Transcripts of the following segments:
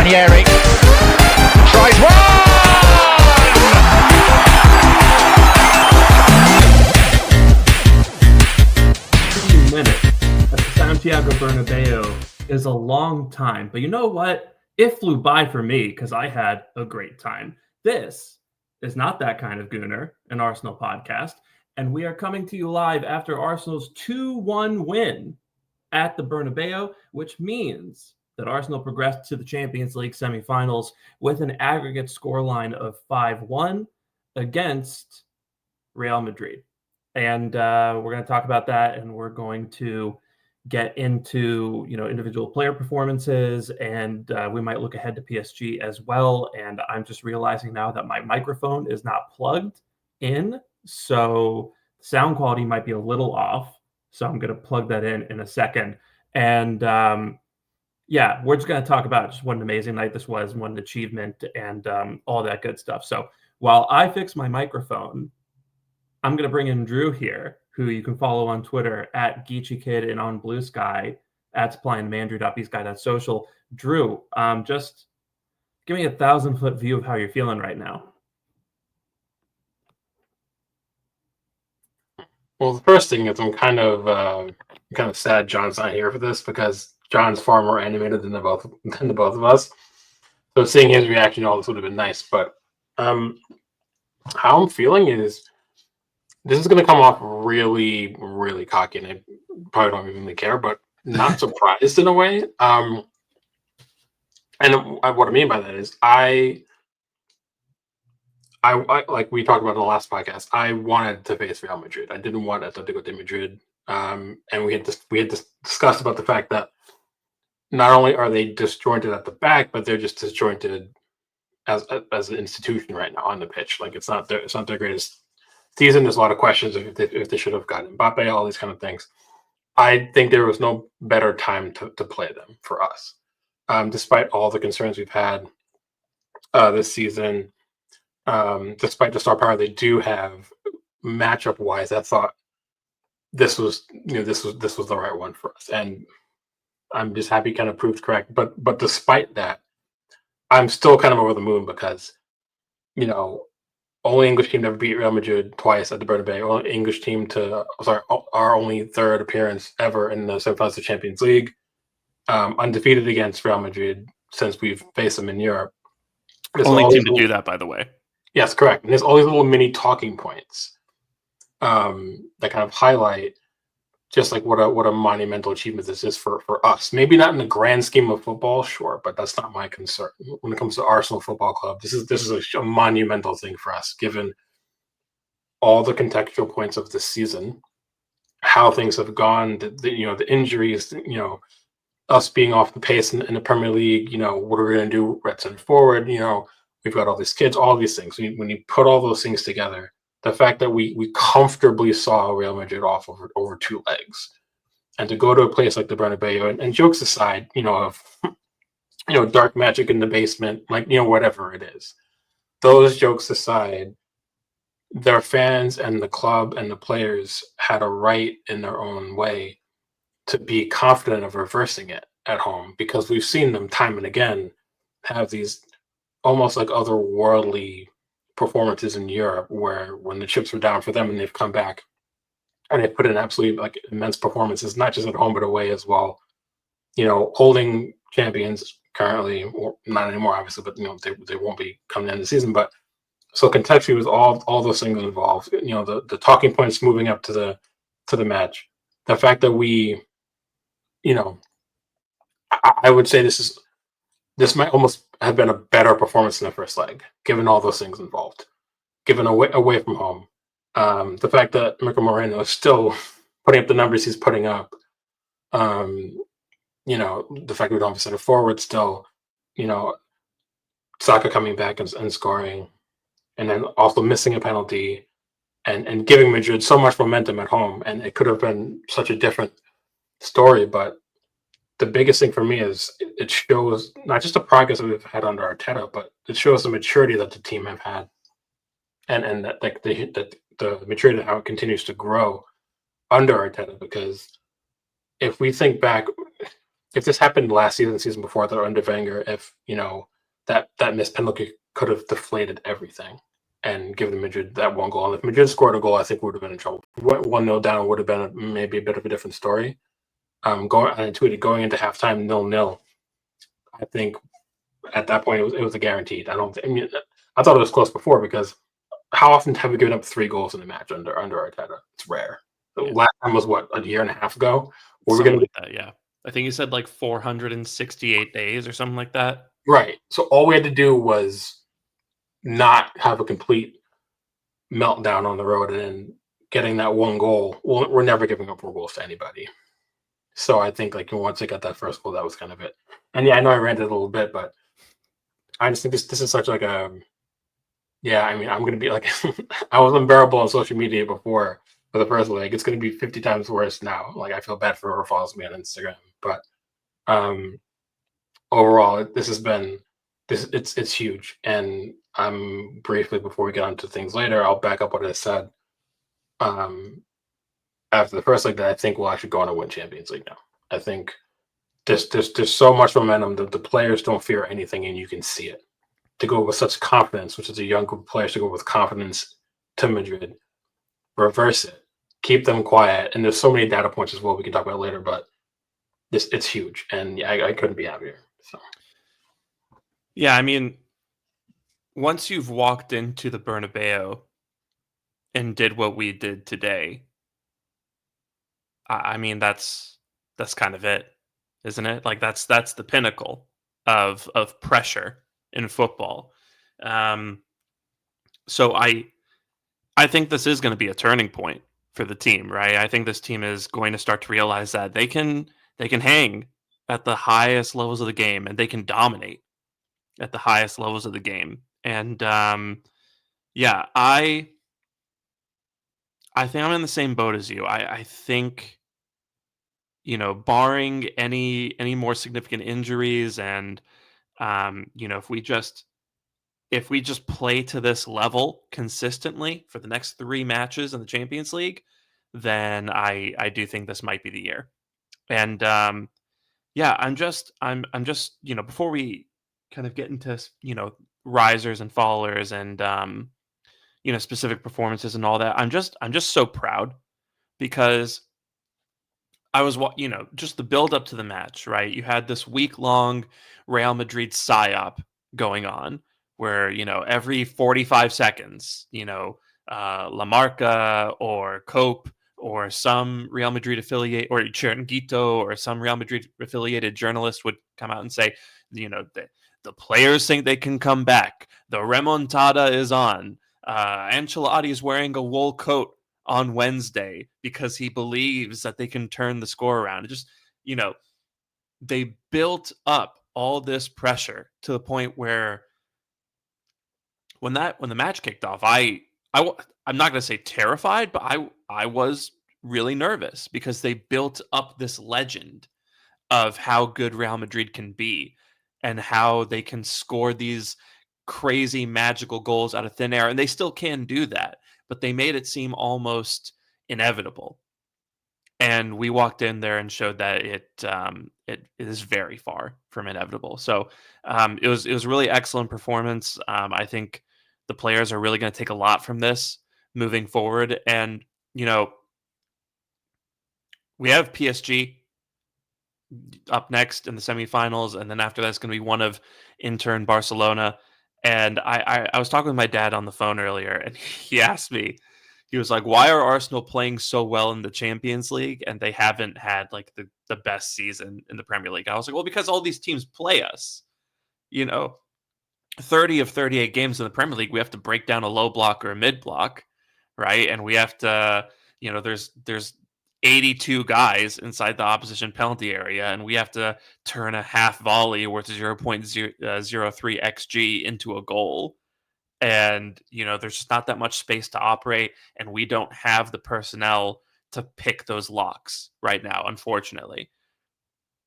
Ranieri tries one! 2 minutes at the Santiago Bernabeu is a long time, but you know what? It flew by for me because I had a great time. This is Not That Kind of Gooner, an Arsenal podcast, and we are coming to you live after Arsenal's 2-1 win at the Bernabeu, which means that Arsenal progressed to the Champions League semifinals with an aggregate scoreline of 5-1 against Real Madrid. And we're going to talk about that, and we're going to get into individual player performances, and we might look ahead to PSG as well. And I'm just realizing now that my microphone is not plugged in, so sound quality might be a little off. So I'm going to plug that in a second. And we're just going to talk about just what an amazing night this was, what an achievement, and all that good stuff. So while I fix my microphone, I'm going to bring in Drew here, who you can follow on Twitter at GeeChyKid and on Blue Sky at supplyandmandrew.bsky.social. Drew, just give me a 1,000-foot view of how you're feeling right now. Well, the first thing is I'm kind of sad John's not here for this, because John's far more animated than the both of us. So seeing his reaction to all this would have been nice. But how I'm feeling is this is going to come off really, really cocky, and I probably don't even really care, but not surprised in a way. And what I mean by that is I like we talked about in the last podcast, I wanted to face Real Madrid. I didn't want Atletico de Madrid. And we had discussed about the fact that not only are they disjointed at the back, but they're just disjointed as an institution right now on the pitch. Like it's not their greatest season. There's a lot of questions if they should have gotten Mbappe, all these kind of things. I think there was no better time to play them for us, despite all the concerns we've had this season. Despite the star power they do have, matchup wise, I thought this was the right one for us, and I'm just happy kind of proved correct. But despite that, I'm still kind of over the moon because only English team to ever beat Real Madrid twice at the Bernabeu. Only English team our only third appearance ever in the semifinals of the Champions League. Undefeated against Real Madrid since we've faced them in Europe. Only team to do that, by the way. Yes, correct. And there's all these little mini talking points that kind of highlight just like what a monumental achievement this is for us. Maybe not in the grand scheme of football, sure, but that's not my concern. When it comes to Arsenal Football Club, this is a monumental thing for us, given all the contextual points of this season, how things have gone, the injuries, us being off the pace in the Premier League, what are we going to do right center forward, we've got all these kids, all these things. When you put all those things together, the fact that we comfortably saw Real Madrid off over two legs, and to go to a place like the Bernabeu, and jokes aside, of dark magic in the basement, like whatever it is, those jokes aside, their fans and the club and the players had a right in their own way to be confident of reversing it at home, because we've seen them time and again have these almost like otherworldly performances in Europe, where when the chips were down for them and they've come back and they put in absolutely like immense performances, not just at home but away as well. Holding champions currently, or not anymore, obviously, but they won't be coming in the season. But so contextually, with all those things involved, the talking points moving up to the match, the fact that we, I would say this might almost have been a better performance in the first leg, given all those things involved, given away from home. The fact that Mikel Moreno is still putting up the numbers he's putting up, the fact that we don't have a center forward still, Saka coming back and scoring, and then also missing a penalty, and giving Madrid so much momentum at home. And it could have been such a different story, but the biggest thing for me is it shows not just the progress that we've had under Arteta, but it shows the maturity that the team have had, and that like the maturity how it continues to grow under Arteta. Because if we think back, if this happened last season, the season before, that under Wenger, if that missed penalty could have deflated everything and given Madrid that one goal. And if Madrid scored a goal, I think we would have been in trouble. If we went 1-0 down, would have been maybe a bit of a different story. I tweeted going into halftime 0-0. I think at that point it was a guaranteed. I thought it was close before, because how often have we given up 3 goals in a match under Arteta? It's rare. The last time was what, a year and a half ago? Or we're going to that, yeah. I think you said like 468 days or something like that. Right. So all we had to do was not have a complete meltdown on the road, and then getting that one goal. Well, we're never giving up 4 goals to anybody. So I think like once I got that first goal, that was kind of it. And yeah, I know I ranted a little bit, but I just think this is such like a, yeah, I mean, I'm going to be like, I was unbearable on social media before for the first leg. It's going to be 50 times worse now. Like, I feel bad for whoever follows me on Instagram, but overall, this has been, it's huge. And I'm briefly, before we get on to things later, I'll back up what I said. After the first leg, that I think we'll actually go on to win Champions League now. I think there's so much momentum that the players don't fear anything, and you can see it. To go with such confidence, which is a young group of players, to go with confidence to Madrid, reverse it, keep them quiet. And there's so many data points as well we can talk about later, but it's huge. And yeah, I couldn't be happier. So. Yeah, I mean, once you've walked into the Bernabeu and did what we did today, I mean, that's kind of it, isn't it? Like that's the pinnacle of pressure in football. So I think this is going to be a turning point for the team, right? I think this team is going to start to realize that they can hang at the highest levels of the game, and they can dominate at the highest levels of the game. And yeah, I think I'm in the same boat as you. I think, barring any more significant injuries, and if we just play to this level consistently for the next 3 matches in the Champions League, then I do think this might be the year. And yeah, I'm just before we kind of get into risers and fallers and specific performances and all that, I'm just so proud, because I was just the build up to the match, right? You had this week-long Real Madrid psyop going on, where every 45 seconds, La Marca or Cope or some Real Madrid affiliate, or Chiringuito or some Real Madrid affiliated journalist would come out and say, the players think they can come back. The remontada is on. Ancelotti is wearing a wool coat on Wednesday because he believes that they can turn the score around. It just, they built up all this pressure to the point where when the match kicked off, I'm not going to say terrified, but I was really nervous, because they built up this legend of how good Real Madrid can be and how they can score these crazy magical goals out of thin air. And they still can do that, but they made it seem almost inevitable. And we walked in there and showed that it is very far from inevitable. So it was a really excellent performance. I think the players are really going to take a lot from this moving forward. And we have PSG up next in the semifinals, and then after that's going to be one of Inter and Barcelona. And I was talking with my dad on the phone earlier, and he asked me, he was like, why are Arsenal playing so well in the Champions League and they haven't had like the best season in the Premier League? I was like, well, because all these teams play us. 30 of 38 games in the Premier League, we have to break down a low block or a mid block, right? And we have to, there's 82 guys inside the opposition penalty area, and we have to turn a half volley worth 0.03 xG into a goal. And there's just not that much space to operate, and we don't have the personnel to pick those locks right now, unfortunately.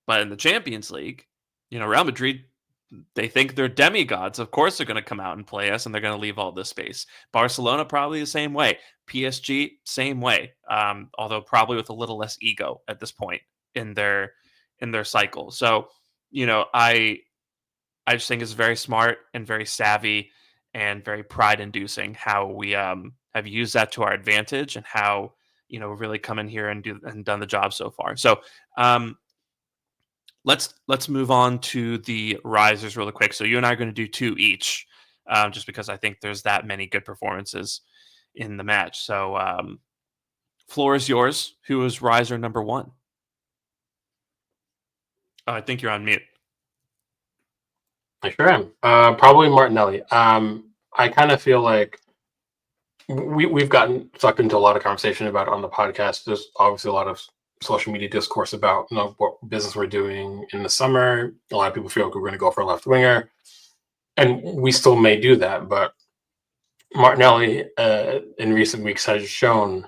But in the Champions League, Real Madrid, they think they're demigods. Of course they're going to come out and play us, and they're going to leave all this space. Barcelona, probably the same way. PSG, same way. Although probably with a little less ego at this point in their in their cycle. So, I just think it's very smart and very savvy and very pride inducing how we have used that to our advantage and how really come in here and done the job so far. So um, let's move on to the risers really quick. So you and I are going to do two each, just because I think there's that many good performances in the match. So floor is yours. Who is riser number one? Oh, I think you're on mute. I sure am. Probably Martinelli. I kind of feel like we've gotten sucked into a lot of conversation about it on the podcast. There's obviously a lot of social media discourse about what business we're doing in the summer. A lot of people feel like we're going to go for a left winger, and we still may do that. But Martinelli, in recent weeks, has shown,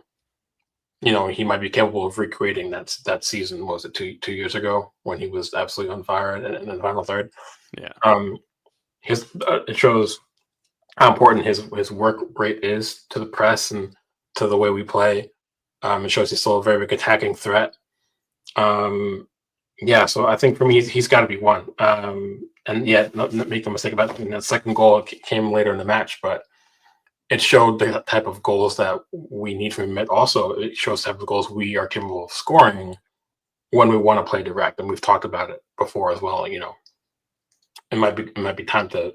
he might be capable of recreating that season. What was it 2 years ago when he was absolutely on fire in the final third? Yeah. It shows how important his work rate is to the press and to the way we play. It shows he's still a very big attacking threat. So I think for me, he's got to be one. And yet, not make the mistake about that second goal came later in the match, but it showed the type of goals that we need from him. Also, it shows the type of goals we are capable of scoring when we want to play direct, and we've talked about it before as well. It might be time to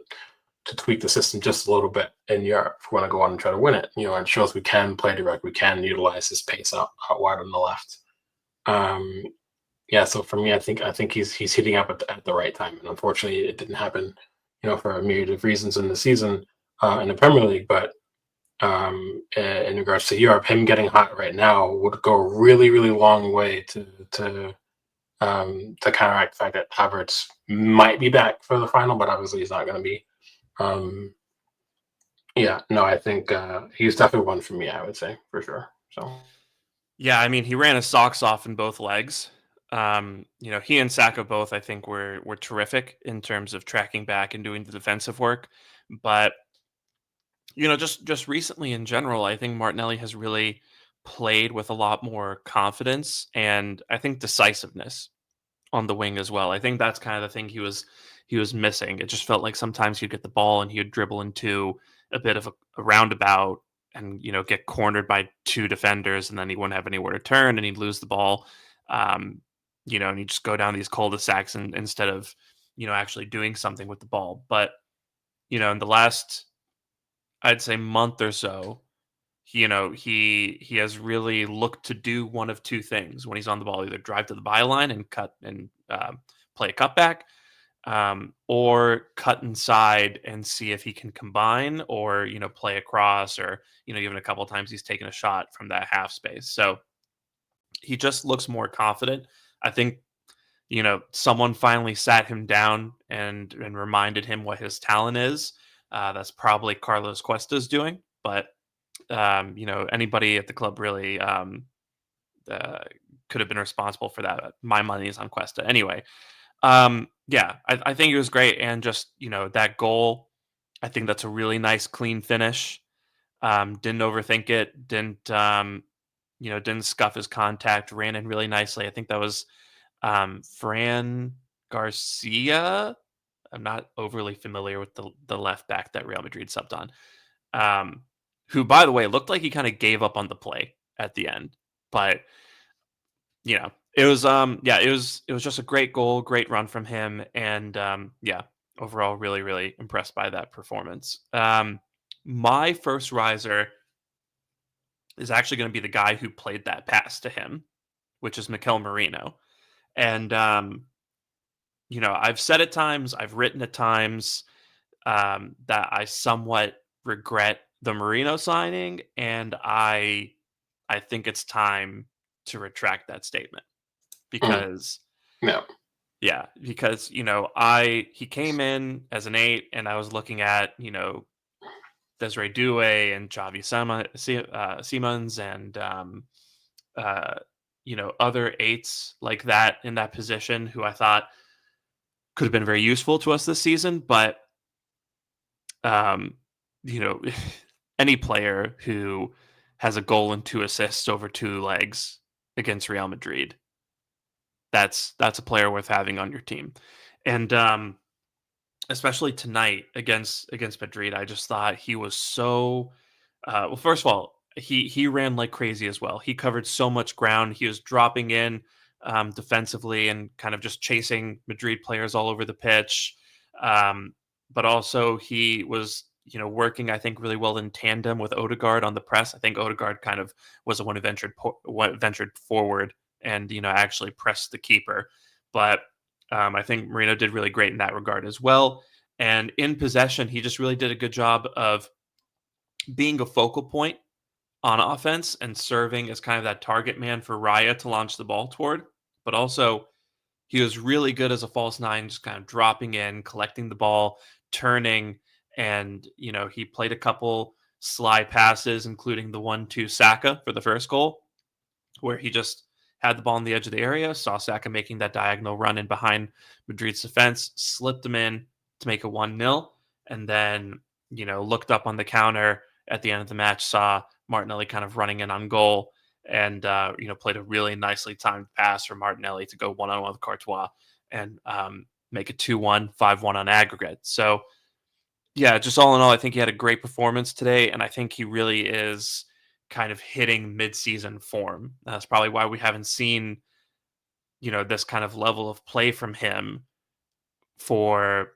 tweak the system just a little bit in Europe if we want to go on and try to win it. It shows we can play direct, we can utilize his pace out wide on the left. So for me, I think he's hitting up at the right time, and unfortunately, it didn't happen, for a myriad of reasons in the season in the Premier League. But in regards to Europe, him getting hot right now would go a really, really long way to counteract the fact that Havertz might be back for the final, but obviously he's not going to be. I think he's definitely one for me, I would say, for sure. So yeah, I mean, he ran his socks off in both legs. He and Saka both, I think, were terrific in terms of tracking back and doing the defensive work. But just recently in general, I think Martinelli has really played with a lot more confidence and I think decisiveness on the wing as well. I think that's kind of the thing he was missing. It just felt like sometimes he'd get the ball and he'd dribble into a bit of a roundabout and get cornered by two defenders, and then he wouldn't have anywhere to turn and he'd lose the ball. And he'd just go down these cul-de-sacs instead of actually doing something with the ball. But in the last, I'd say, month or so, he has really looked to do one of two things when he's on the ball: either drive to the byline and cut and play a cutback, or cut inside and see if he can combine, or play across, or even a couple of times he's taken a shot from that half space. So he just looks more confident. I think someone finally sat him down and reminded him what his talent is. That's probably Carlos Cuesta's doing, but anybody at the club really could have been responsible for that. My money is on Cuesta anyway. I think it was great, and just that goal, I think that's a really nice clean finish. Didn't overthink it, didn't scuff his contact, ran in really nicely. I think that was Fran Garcia. I'm not overly familiar with the left back that Real Madrid subbed on. Who, by the way, looked like he kind of gave up on the play at the end. But it was just a great goal, great run from him, and overall really, really impressed by that performance. My first riser is actually going to be the guy who played that pass to him, which is Mikel Merino. And I've said at times, I've written at times, that I somewhat regret the Merino signing, and I think it's time to retract that statement because because he came in as an 8, and I was looking at Desiree Doué and Xavi Simons and other 8s like that in that position who I thought could have been very useful to us this season, but any player who has a goal and 2 assists over 2 legs against Real Madrid, that's a player worth having on your team. And especially tonight against Madrid, I just thought he was so well. First of all, he ran like crazy as well. He covered so much ground. He was dropping in defensively and kind of just chasing Madrid players all over the pitch. But also he was, working, I think, really well in tandem with Odegaard on the press. I think Odegaard kind of was the one who ventured forward and actually pressed the keeper. But I think Marino did really great in that regard as well. And in possession, he just really did a good job of being a focal point on offense and serving as kind of that target man for Raya to launch the ball toward. But also, he was really good as a false nine, just kind of dropping in, collecting the ball, turning, and he played a couple sly passes, including the 1-2 Saka for the first goal, where he just had the ball on the edge of the area, saw Saka making that diagonal run in behind Madrid's defense, slipped him in to make a 1-0, and then, looked up on the counter at the end of the match, saw Martinelli kind of running in on goal, and, played a really nicely timed pass for Martinelli to go one-on-one with Courtois and make it 2-1, 5-1 on aggregate. So, yeah, just all in all, I think he had a great performance today, and I think he really is kind of hitting mid-season form. That's probably why we haven't seen, this kind of level of play from him for,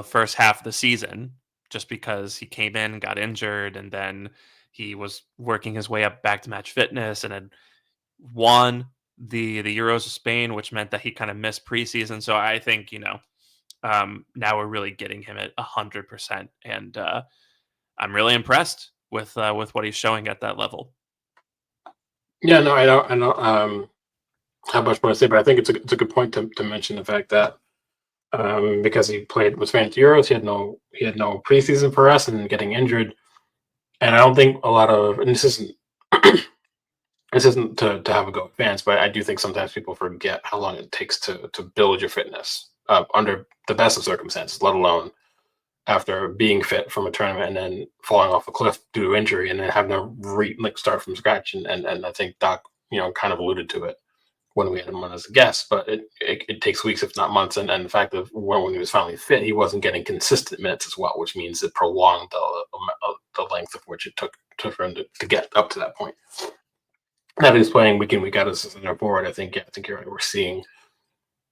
first half of the season, just because he came in, got injured, and then he was working his way up back to match fitness and had won the Euros of Spain, which meant that he kind of missed preseason. So I think, now we're really getting him at 100%. And I'm really impressed with what he's showing at that level. Yeah, no, I don't have much more to say, but I think it's a good point to mention the fact that because he played with Spanish Euros, he had no preseason for us and getting injured, and I don't think a lot of, and this isn't to have a go at fans, but I do think sometimes people forget how long it takes to build your fitness under the best of circumstances, let alone after being fit from a tournament and then falling off a cliff due to injury and then having to start from scratch. And I think Doc, kind of alluded to it when we had him on as a guest, but it takes weeks, if not months. And the fact that when he was finally fit, he wasn't getting consistent minutes as well, which means it prolonged the length of which it took for him to get up to that point. Now that he's playing week in, week out as a center forward, I think you're right. We're seeing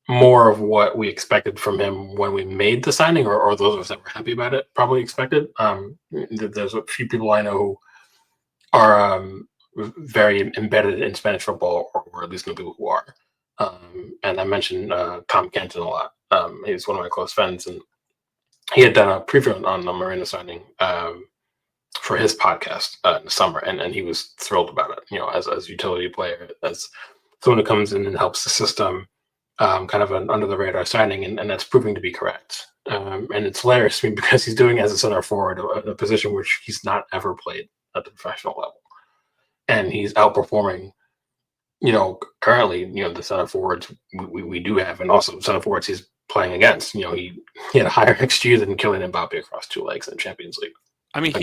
more of what we expected from him when we made the signing, or those of us that were happy about it probably expected. There's a few people I know who are very embedded in Spanish football, or at least know people who are. And I mentioned Tom Canton a lot. He's one of my close friends, and he had done a preview on the Marino signing for his podcast in the summer, and he was thrilled about it. As a utility player, as someone who comes in and helps the system. Kind of an under the radar signing, and that's proving to be correct. And it's hilarious to me because he's doing it as a center forward, a position which he's not ever played at the professional level, and he's outperforming. Currently, the center forwards we do have, and also center forwards he's playing against. He had a higher XG than Kylian Mbappe across 2 legs in Champions League. I mean,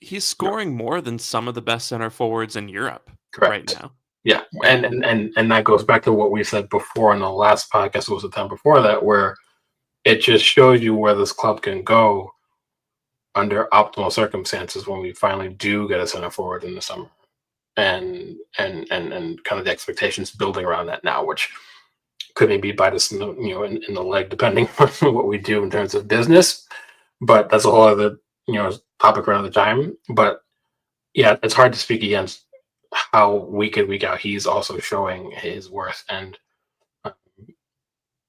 he's scoring more than some of the best center forwards in Europe right now. Yeah, and that goes back to what we said before in the last podcast. It was the time before that, where it just shows you where this club can go under optimal circumstances when we finally do get a center forward in the summer, and kind of the expectations building around that now, which could maybe bite us in the leg depending on what we do in terms of business. But that's a whole other topic around the time. But yeah, it's hard to speak against how week in, week out he's also showing his worth, and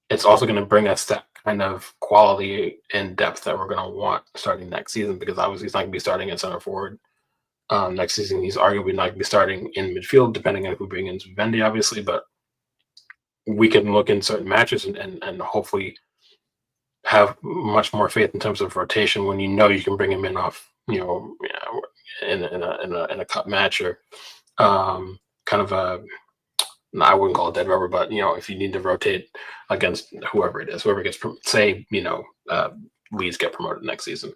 it's also going to bring us that kind of quality and depth that we're going to want starting next season, because obviously he's not going to be starting at center forward next season. He's arguably not going to be starting in midfield, depending on who bring in Vivendi, obviously, but we can look in certain matches and hopefully have much more faith in terms of rotation when you can bring him in off in a cup match, or kind of I wouldn't call it dead rubber, but if you need to rotate against whoever it is, whoever gets Leeds get promoted next season.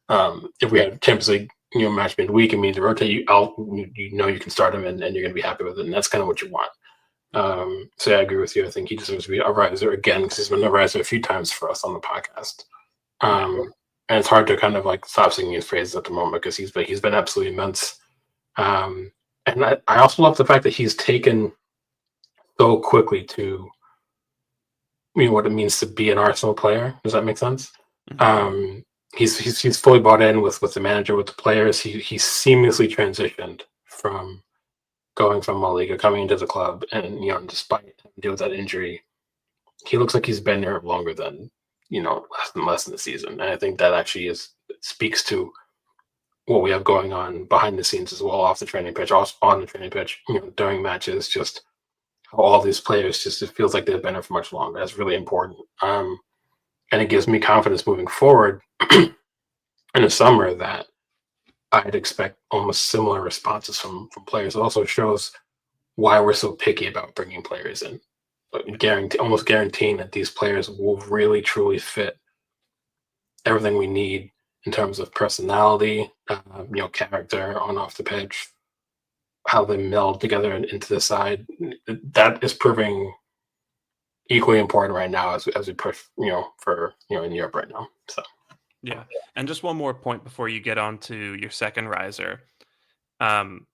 If we had Champions League match midweek and we need to rotate, you can start him and you're going to be happy with it, and that's kind of what you want. So yeah, I agree with you. I think he deserves to be a riser again because he's been a riser a few times for us on the podcast. And it's hard to kind of like stop singing his praises at the moment because he's been absolutely immense. And I also love the fact that he's taken so quickly to what it means to be an Arsenal player. Does that make sense? He's fully bought in with the manager, with the players. He seamlessly transitioned from going from La Liga, coming into the club, and despite deal with that injury, he looks like he's been there longer than less than a season. And I think that actually speaks to what we have going on behind the scenes as well, off the training pitch, also on the training pitch, during matches, just how all these players it feels like they've been there for much longer. That's really important. And it gives me confidence moving forward in the summer that I'd expect almost similar responses from players. It also shows why we're so picky about bringing players in. Almost guaranteeing that these players will really truly fit everything we need in terms of personality, character on off the pitch, how they meld together into the side. That is proving equally important right now as we push, for in Europe right now. So Yeah, and just one more point before you get on to your second riser. Kind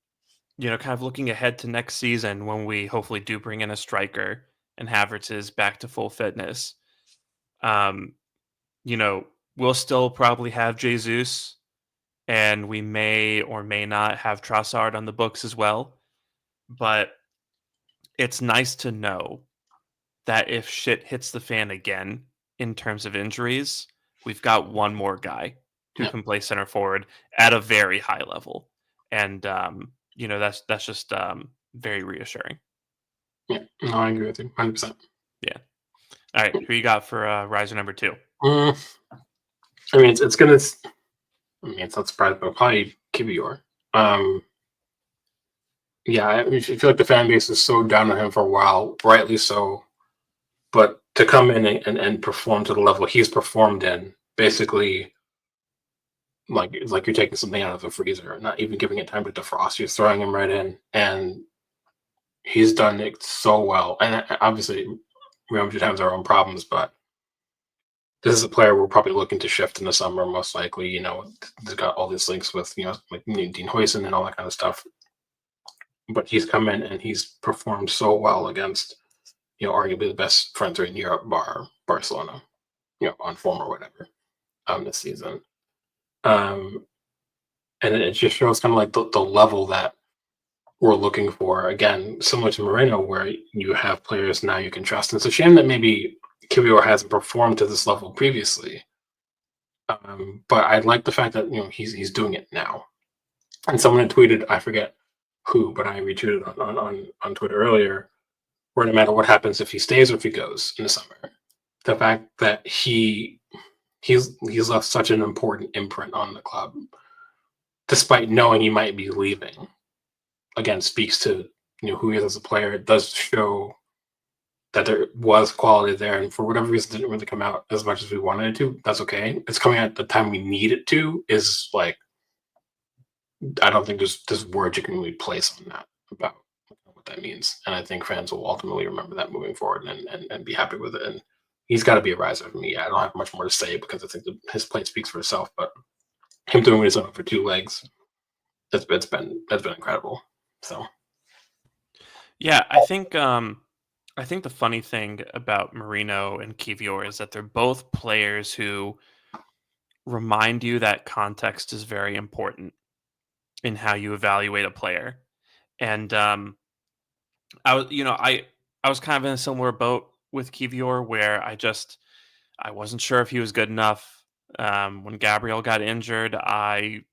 of looking ahead to next season when we hopefully do bring in a striker and Havertz is back to full fitness. We'll still probably have Jesus, and we may or may not have Trossard on the books as well. But it's nice to know that if shit hits the fan again in terms of injuries, we've got one more guy who can play center forward at a very high level. And, that's just very reassuring. Yeah, no, I agree with you 100%. Yeah. All right. Who you got for riser number 2? I mean, it's going to, it's not surprising, but probably Kivior. Yeah, I feel like the fan base is so down on him for a while, rightly so. But to come in and perform to the level he's performed in, basically, like you're taking something out of the freezer, not even giving it time to defrost. You're throwing him right in, and he's done it so well. And obviously, Real Madrid has our own problems, but this is a player we're probably looking to shift in the summer, most likely. He's got all these links with like Dean Huijsen and all that kind of stuff. But he's come in and he's performed so well against arguably the best fronter in Europe, bar Barcelona, on form or whatever, this season. And it just shows kind of like the level that we're looking for. Again, similar to Moreno, where you have players now you can trust. And it's a shame that maybe Kivior hasn't performed to this level previously. But I like the fact that he's doing it now. And someone had tweeted, I forget who, but I retweeted on Twitter earlier, where no matter what happens, if he stays or if he goes in the summer, the fact that he's left such an important imprint on the club, despite knowing he might be leaving, again speaks to who he is as a player. It does show that there was quality there, and for whatever reason, didn't really come out as much as we wanted it to. That's okay. It's coming out at the time we need it to. Is like, I don't think there's words you can really place on that about what that means, and I think fans will ultimately remember that moving forward and be happy with it. And he's got to be a riser for me. I don't have much more to say because I think his play speaks for itself. But him doing his own for 2 legs, that's been incredible. So, yeah, I think the funny thing about Marino and Kivior is that they're both players who remind you that context is very important in how you evaluate a player. And I was kind of in a similar boat with Kivior where I wasn't sure if he was good enough. When Gabriel got injured, I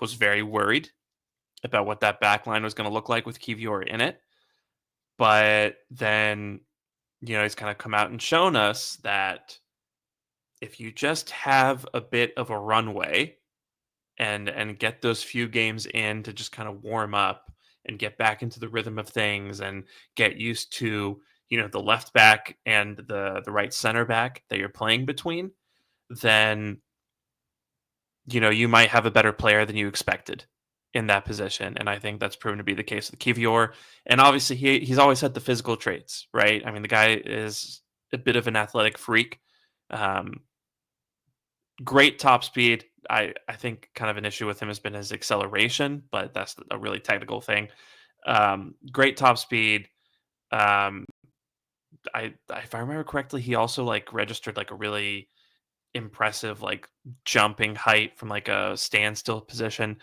was very worried about what that back line was going to look like with Kivior in it. But then, he's kind of come out and shown us that if you just have a bit of a runway and get those few games in to just kind of warm up and get back into the rhythm of things and get used to, the left back and the right center back that you're playing between, then, you might have a better player than you expected. in that position, and I think that's proven to be the case with Kivior. And obviously, he's always had the physical traits, right? I mean, the guy is a bit of an athletic freak. Um, Great top speed. I think kind of an issue with him has been his acceleration, but that's a really technical thing. Great top speed. Um, if I remember correctly, he also like registered like a really impressive like jumping height from like a standstill position.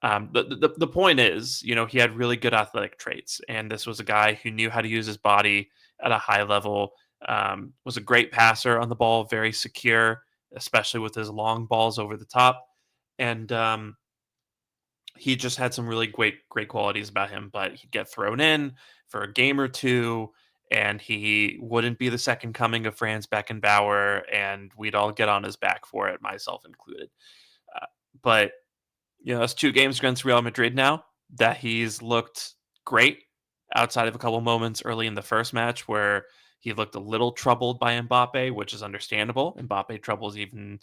The point is, he had really good athletic traits, and this was a guy who knew how to use his body at a high level. Was a great passer on the ball, very secure, especially with his long balls over the top, and he just had some really great qualities about him. But he'd get thrown in for a game or two, and he wouldn't be the second coming of Franz Beckenbauer, and we'd all get on his back for it, myself included. But it's 2 games against Real Madrid now that he's looked great, outside of a couple moments early in the first match where he looked a little troubled by Mbappe, which is understandable. Mbappe troubles even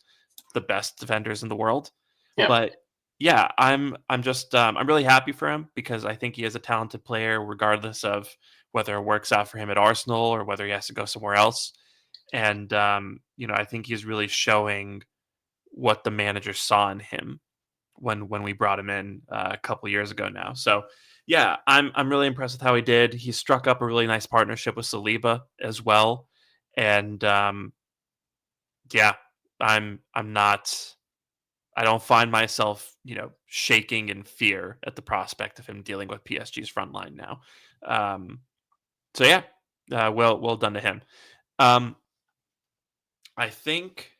the best defenders in the world. Yeah. But yeah, I'm just I'm really happy for him because I think he is a talented player, regardless of whether it works out for him at Arsenal or whether he has to go somewhere else. And I think he's really showing what the manager saw in him when we brought him in a couple years ago now. So yeah, I'm really impressed with how he did. He struck up a really nice partnership with Saliba as well, and yeah, I'm not. I don't find myself, shaking in fear at the prospect of him dealing with PSG's front line now. So yeah, well done to him. I think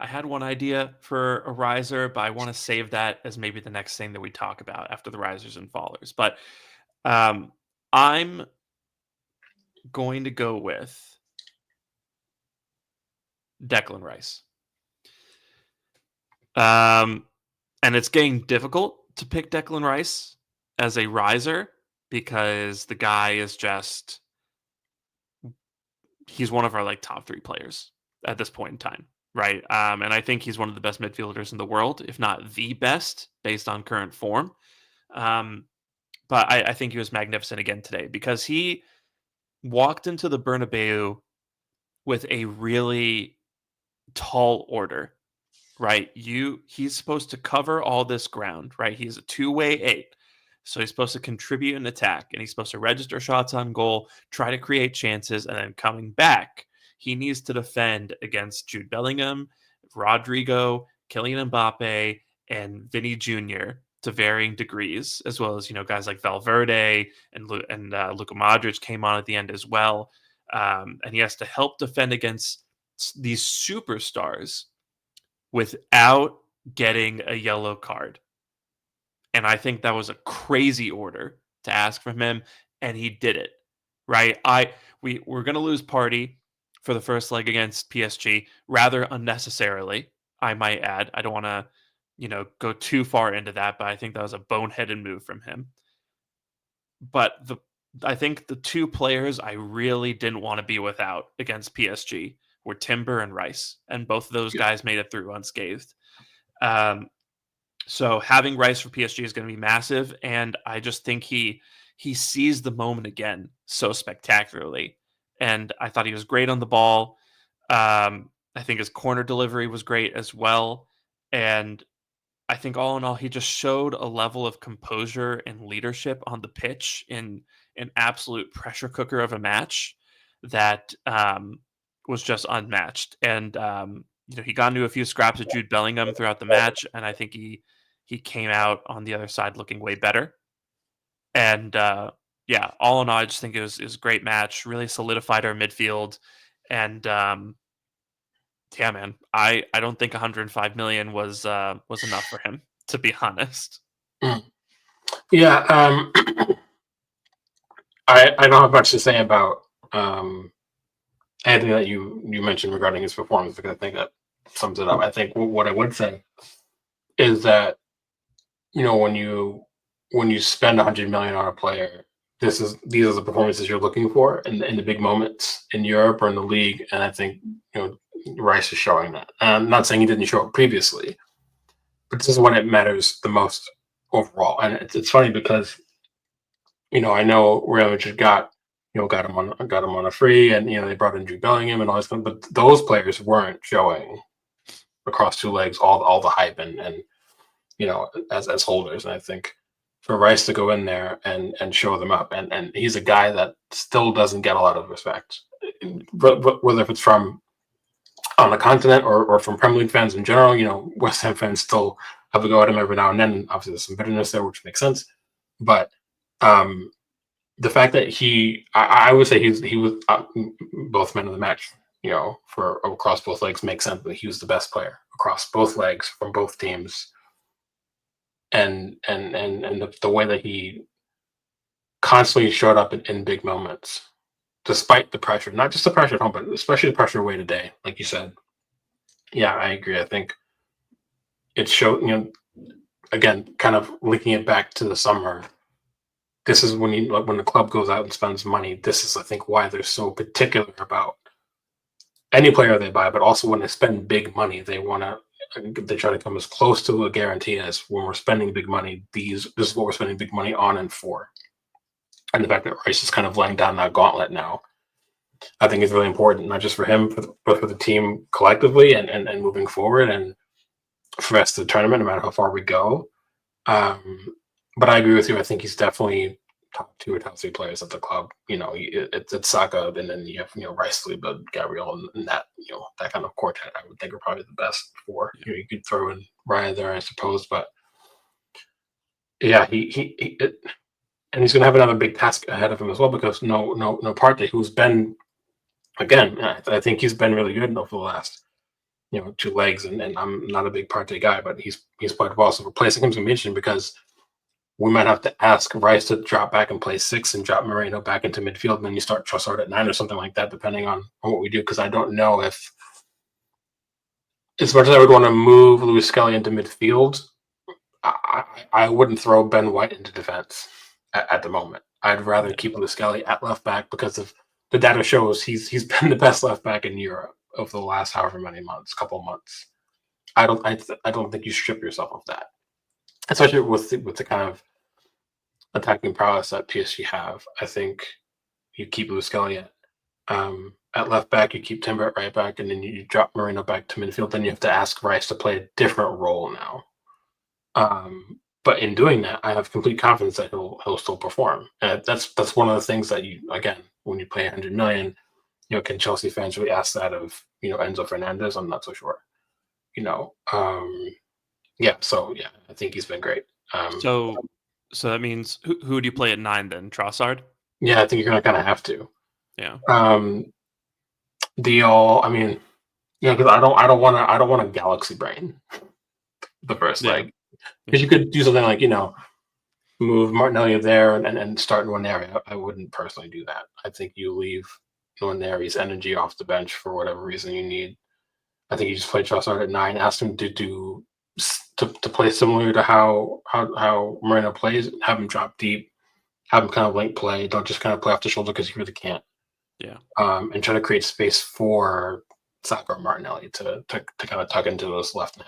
I had one idea for a riser, but I want to save that as maybe the next thing that we talk about after the risers and fallers. But I'm going to go with Declan Rice. And it's getting difficult to pick Declan Rice as a riser because the guy is he's one of our like top 3 players at this point in time. Right. And I think he's one of the best midfielders in the world, if not the best based on current form. But I think he was magnificent again today because he walked into the Bernabeu with a really tall order, right? He's supposed to cover all this ground, right? He's a 2-way 8. So he's supposed to contribute an attack, and he's supposed to register shots on goal, try to create chances, and then coming back, he needs to defend against Jude Bellingham, Rodrigo, Kylian Mbappe, and Vinny Jr. to varying degrees, as well as guys like Valverde and Luka Modric came on at the end as well. And he has to help defend against these superstars without getting a yellow card. And I think that was a crazy order to ask from him, and he did it. Right? We're going to lose party for the first leg against PSG rather unnecessarily, I might add. I don't want to, go too far into that, but I think that was a boneheaded move from him. But I think the 2 players I really didn't want to be without against PSG were Timber and Rice, and both of those guys made it through unscathed. So having Rice for PSG is going to be massive, and I just think he seized the moment again so spectacularly. And I thought he was great on the ball. I think his corner delivery was great as well. And I think all in all, he just showed a level of composure and leadership on the pitch in an absolute pressure cooker of a match that was just unmatched. And he got into a few scraps with Jude Bellingham throughout the match, and I think he came out on the other side looking way better. And yeah, all in all, I just think it was a great match. Really solidified our midfield, and yeah, man, I don't think 105 million was enough for him, to be honest. Yeah, I don't have much to say about anything that you mentioned regarding his performance, because I think that sums it up. I think what I would say is that when you spend 100 million on a player, these are the performances you're looking for in the big moments in Europe or in the league, and I think Rice is showing that. And I'm not saying he didn't show it previously, But this is when it matters the most overall. And it's funny because I know Real Madrid got got him on a free, and they brought in Jude Bellingham and all this stuff, but those players weren't showing across two legs all the hype and as holders. And I think for Rice to go in there and show them up, and he's a guy that still doesn't get a lot of respect, whether if it's from on the continent or from Premier League fans in general. West Ham fans still have to go at him every now and then. Obviously, there's some bitterness there, which makes sense. But the fact that I would say he was both men of the match. For across both legs makes sense that he was the best player across both legs from both teams. And the way that he constantly showed up in big moments, despite the pressure, not just the pressure at home, but especially the pressure away today, like you said. Yeah, I agree. I think it showed, again, kind of linking it back to the summer. This is when the club goes out and spends money. This is, I think, why they're so particular about any player they buy, but also when they spend big money, they try to come as close to a guarantee as when we're spending big money. This is what we're spending big money on and for. And the fact that Rice is kind of laying down that gauntlet now, I think is really important, not just for him, but for the team collectively and moving forward, and for the rest of the tournament, no matter how far we go. But I agree with you. I think he's definitely top 2 or top 3 players at the club. It's Saka, and then you have Rice, Saliba, Gabriel, and that that kind of quartet. I would think are probably the best 4. You could throw in Ryan there, I suppose, but yeah, and he's going to have another big task ahead of him as well, because no Partey, who's been, again, I think he's been really good over the last 2 legs, and I'm not a big Partey guy, but he's played well. So replacing him is going to be interesting, because we might have to ask Rice to drop back and play 6 and drop Moreno back into midfield, and then you start Trossard at 9 or something like that, depending on what we do. Because I don't know if, as much as I would want to move Luis Skelly into midfield, I wouldn't throw Ben White into defense at the moment. I'd rather keep Luis Skelly at left back, because of the data shows he's been the best left back in Europe over the last however many couple months. I don't think you strip yourself of that, especially with the kind of attacking prowess that PSG have. I think you keep Luis Skelly at left back, you keep Timber at right back, and then you drop Moreno back to midfield. Then you have to ask Rice to play a different role now. But in doing that, I have complete confidence that he'll still perform. And that's one of the things that when you pay 100 million, can Chelsea fans really ask that of Enzo Fernandez? I'm not so sure. Yeah. So yeah, I think he's been great. So that means who do you play at 9 then? Trossard? Yeah, I think you're gonna kind of have to. Yeah. Because I don't want a galaxy brain the first leg, because you could do something like move Martinelli there and start Nwaneri. I wouldn't personally do that. I think you leave Nwaneri's energy off the bench for whatever reason you need. I think you just play Trossard at 9, ask him to play similar to how Moreno plays, have him drop deep, have him kind of link play, don't just kind of play off the shoulder, because he really can't. Yeah. And try to create space for Saka or Martinelli to kind of tuck into those left and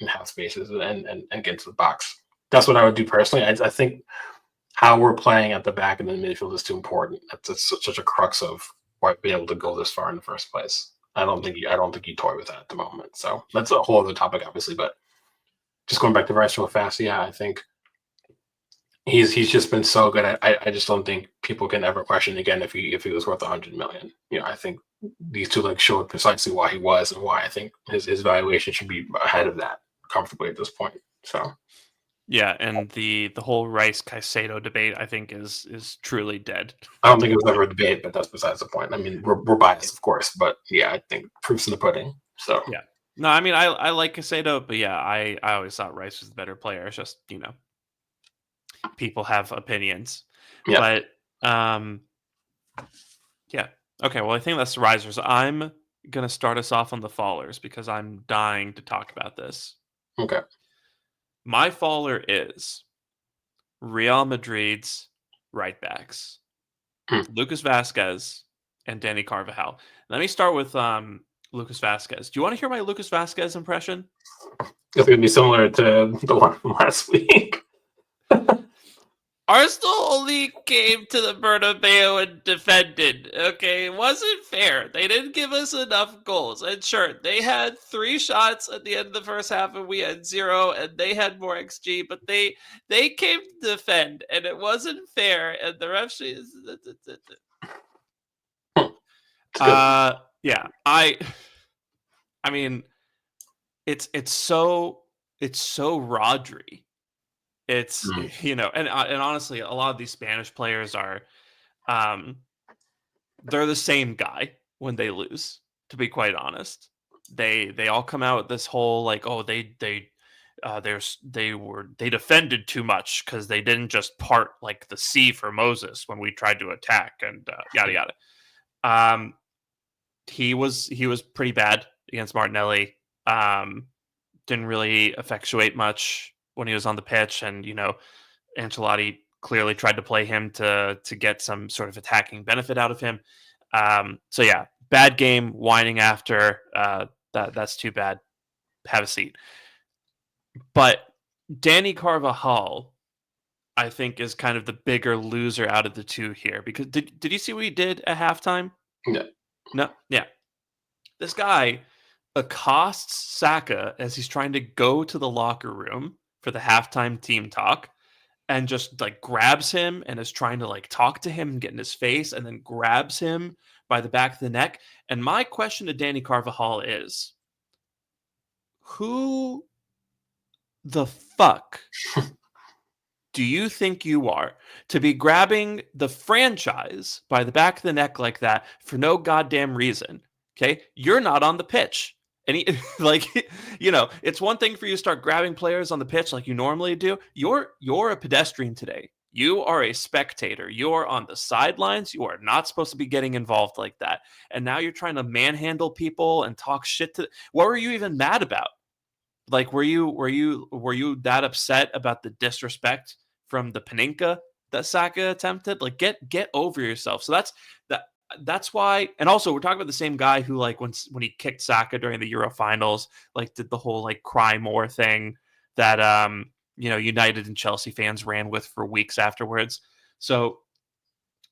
half spaces and get to the box. That's what I would do personally. I think how we're playing at the back and the midfield is too important. That's such a crux of why being able to go this far in the first place. I don't think you toy with that at the moment. So that's a whole other topic, obviously. But just going back to Rice real fast, yeah, I think he's just been so good. I just don't think people can ever question again if he was worth 100 million. I think these 2 legs showed precisely why he was, and why I think his valuation should be ahead of that comfortably at this point. So yeah, and the whole Rice Caicedo debate, I think, is truly dead. I don't think it was ever a debate, but that's besides the point. I mean, we're biased, of course, but yeah, I think proof's in the pudding. So yeah. No, I mean, I like Caicedo, but yeah, I always thought Rice was the better player. It's just, people have opinions. Yeah. But yeah. Okay, well, I think that's the risers. I'm going to start us off on the fallers, because I'm dying to talk about this. Okay. My faller is Real Madrid's right backs, Lucas Vasquez and Danny Carvajal. Let me start with Lucas Vasquez. Do you want to hear my Lucas Vasquez impression? It's going to be similar to the one from last week. Arsenal only came to the Bernabeu and defended. Okay, it wasn't fair. They didn't give us enough goals. And sure, they had 3 shots at the end of the first half, and we had 0, and they had more XG. But they came to defend, and it wasn't fair. And the refs. Yeah, I mean, it's so Rodri. It's and honestly, a lot of these Spanish players are, they're the same guy when they lose. To be quite honest, they all come out with this whole like, oh, they defended too much because they didn't just part like the sea for Moses when we tried to attack and yada yada. He was pretty bad against Martinelli. Didn't really effectuate much when he was on the pitch, and Ancelotti clearly tried to play him to get some sort of attacking benefit out of him. So yeah, bad game, whining after. That's too bad. Have a seat. But Danny Carvajal, I think, is kind of the bigger loser out of the two here, because did you see what he did at halftime? No, yeah. This guy accosts Saka as he's trying to go to the locker room for the halftime team talk, and just like grabs him and is trying to like talk to him and get in his face, and then grabs him by the back of the neck. And my question to Danny Carvajal is, who the fuck do you think you are to be grabbing the franchise by the back of the neck like that for no goddamn reason? Okay, you're not on the pitch. And it's one thing for you to start grabbing players on the pitch like you normally do. You're a pedestrian today. You are a spectator. You are on the sidelines. You are not supposed to be getting involved like that. And now you're trying to manhandle people and talk shit to. What were you even mad about? Like, were you that upset about the disrespect from the Panenka that Saka attempted? Like, get over yourself. So that's why. And also, we're talking about the same guy who, like, when he kicked Saka during the Euro finals, like, did the whole like cry more thing that United and Chelsea fans ran with for weeks afterwards. So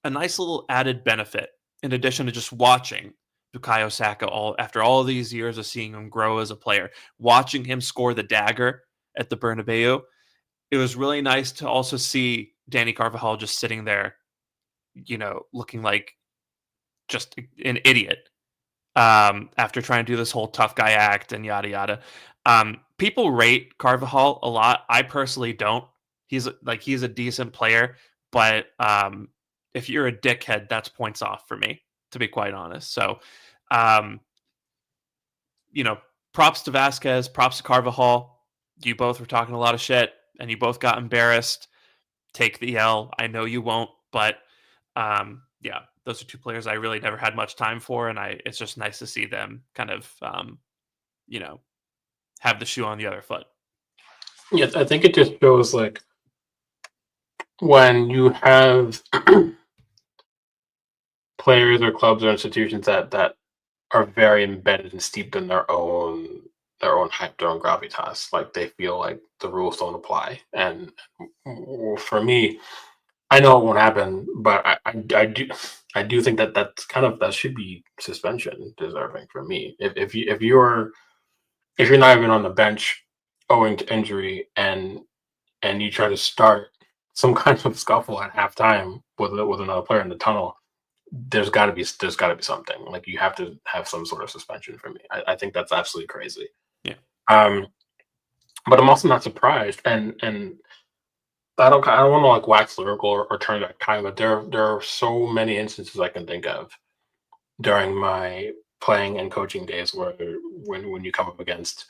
a nice little added benefit in addition to just watching Bukayo Saka after all these years of seeing him grow as a player, watching him score the dagger at the Bernabeu. It was really nice to also see Danny Carvajal just sitting there, looking like just an idiot after trying to do this whole tough guy act and yada yada. People rate Carvajal a lot. I personally don't. He's a decent player, but if you're a dickhead, that's points off for me, to be quite honest. So, props to Vasquez, props to Carvajal. You both were talking a lot of shit, and you both got embarrassed. Take the L. I know you won't, but yeah, those are two players I really never had much time for, and it's just nice to see them kind of, have the shoe on the other foot. Yeah, I think it just shows like when you have players or clubs or institutions that are very embedded and steeped in their own hype, their own gravitas. Like, they feel like the rules don't apply. And for me, I know it won't happen, but I do think that should be suspension deserving for me. If you're not even on the bench owing to injury, and you try to start some kind of scuffle at halftime with another player in the tunnel, there's got to be something. Like, you have to have some sort of suspension for me. I think that's absolutely crazy. Yeah. But I'm also not surprised, and I don't want to like wax lyrical or turn that kind, but there are so many instances I can think of during my playing and coaching days where when you come up against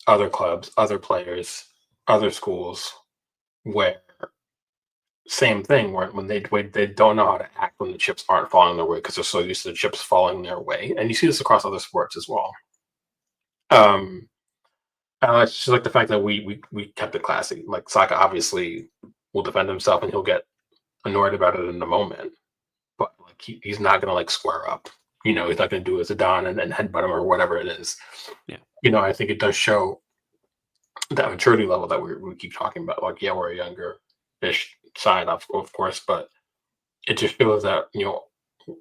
other clubs, other players, other schools, where same thing, where when they don't know how to act when the chips aren't falling their way because they're so used to the chips falling their way. And you see this across other sports as well. It's just like the fact that we kept it classy. Like, Saka obviously will defend himself and he'll get annoyed about it in the moment, but like he's not gonna like square up he's not going to do a Zidane and headbutt him or whatever it is. Yeah. I think it does show that maturity level that we keep talking about. Like, yeah, we're a younger-ish side, of course, but it just shows that,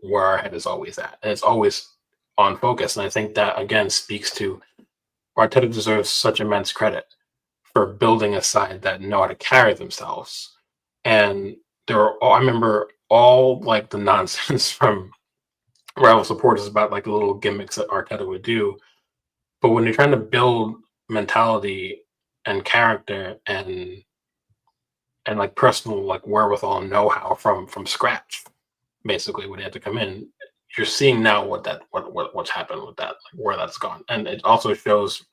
where our head is always at. And it's always on focus. And I think that, again, speaks to Arteta deserves such immense credit for building a side that know how to carry themselves. And I remember all like the nonsense from rival supporters about like the little gimmicks that Arteta would do. But when you're trying to build mentality and character and like personal like wherewithal and know-how from scratch, basically when he had to come in, you're seeing now what's happened with that, like where that's gone. And it also shows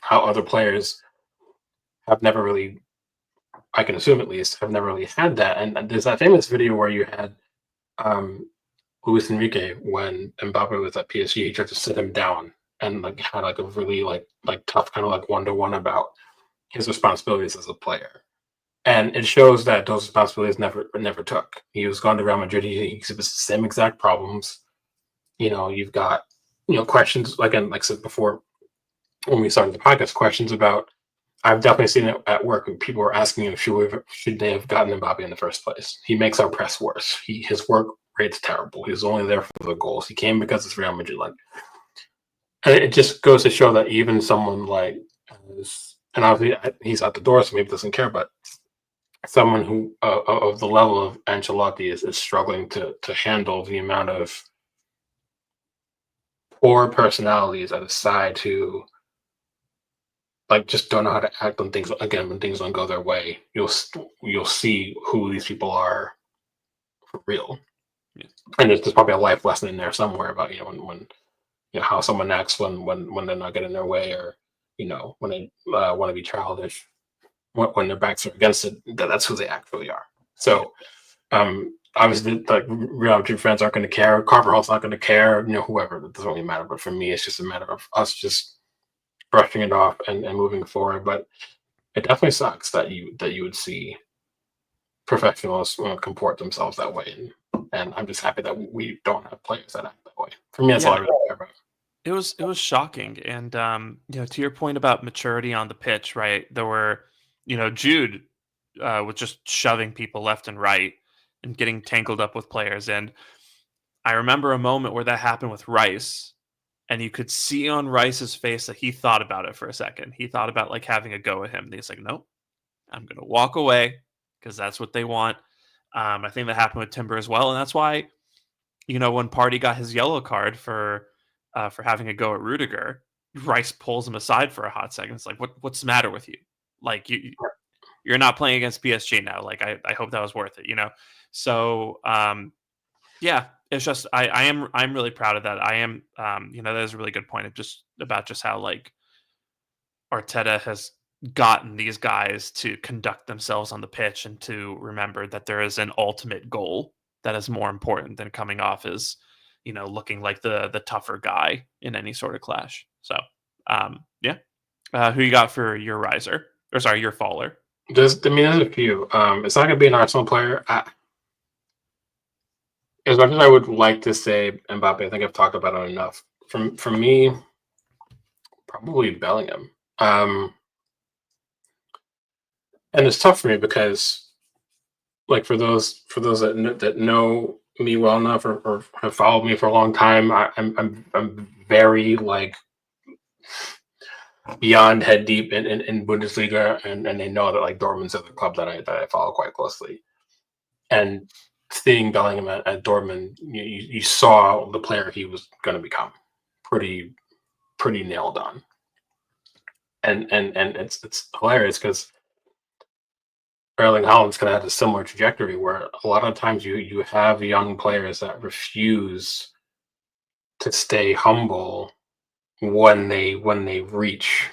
how other players have never really, I can assume at least, have never really had that. And there's that famous video where you had Luis Enrique, when Mbappe was at PSG, he tried to sit him down and like had like a really like tough kind of like one-to-one about his responsibilities as a player. And it shows that those responsibilities never took. He was gone to Real Madrid. He exhibits the same exact problems. You've got questions like I said before when we started the podcast, questions about. I've definitely seen it at work when people are asking him should they have gotten Mbappe in the first place. He makes our press worse. His work rate's terrible. He's only there for the goals. He came because it's Real Madrid. Like, and it just goes to show that even someone like, and obviously he's out the door, so maybe doesn't care, but someone who of the level of Ancelotti is struggling to handle the amount of poor personalities at a side who like just don't know how to act on things. Again, when things don't go their way, you'll see who these people are for real. Yeah. And there's probably a life lesson in there somewhere about when how someone acts when they're not getting their way, or when they want to be childish, when their backs are against it. That's who they actually are. So obviously, like Real Madrid fans aren't going to care. Carvajal's not going to care. Whoever, it doesn't really matter. But for me, it's just a matter of us just brushing it off and moving forward. But it definitely sucks that you would see professionals comport themselves that way, and I'm just happy that we don't have players that act that way. For me, that's all I really care about. It was shocking, and to your point about maturity on the pitch, right? There were, Jude was just shoving people left and right and getting tangled up with players, and I remember a moment where that happened with Rice. And you could see on Rice's face that he thought about it for a second. He thought about like having a go at him. And he's like, nope, I'm going to walk away because that's what they want. I think that happened with Timber as well. And that's why, when Partey got his yellow card for having a go at Rudiger, Rice pulls him aside for a hot second. It's like, what's the matter with you? Like you're not playing against PSG now. Like I hope that was worth it, So yeah, it's just I'm really proud of that. I am that is a really good point of just how like Arteta has gotten these guys to conduct themselves on the pitch and to remember that there is an ultimate goal that is more important than coming off as looking like the tougher guy in any sort of clash. So who you got for your riser, or sorry, your faller? There's a few. It's not going to be an Arsenal player. As much as I would like to say Mbappe, I think I've talked about it enough. For me, probably Bellingham. And it's tough for me because, like, for those that know me well enough or have followed me for a long time, I'm very like beyond head deep in Bundesliga, and they know that like Dortmund's the club that I follow quite closely, and seeing Bellingham at Dortmund, you saw the player he was going to become, pretty nailed on, and it's hilarious because Erling Haaland's kind of had a similar trajectory where a lot of times you have young players that refuse to stay humble when they reach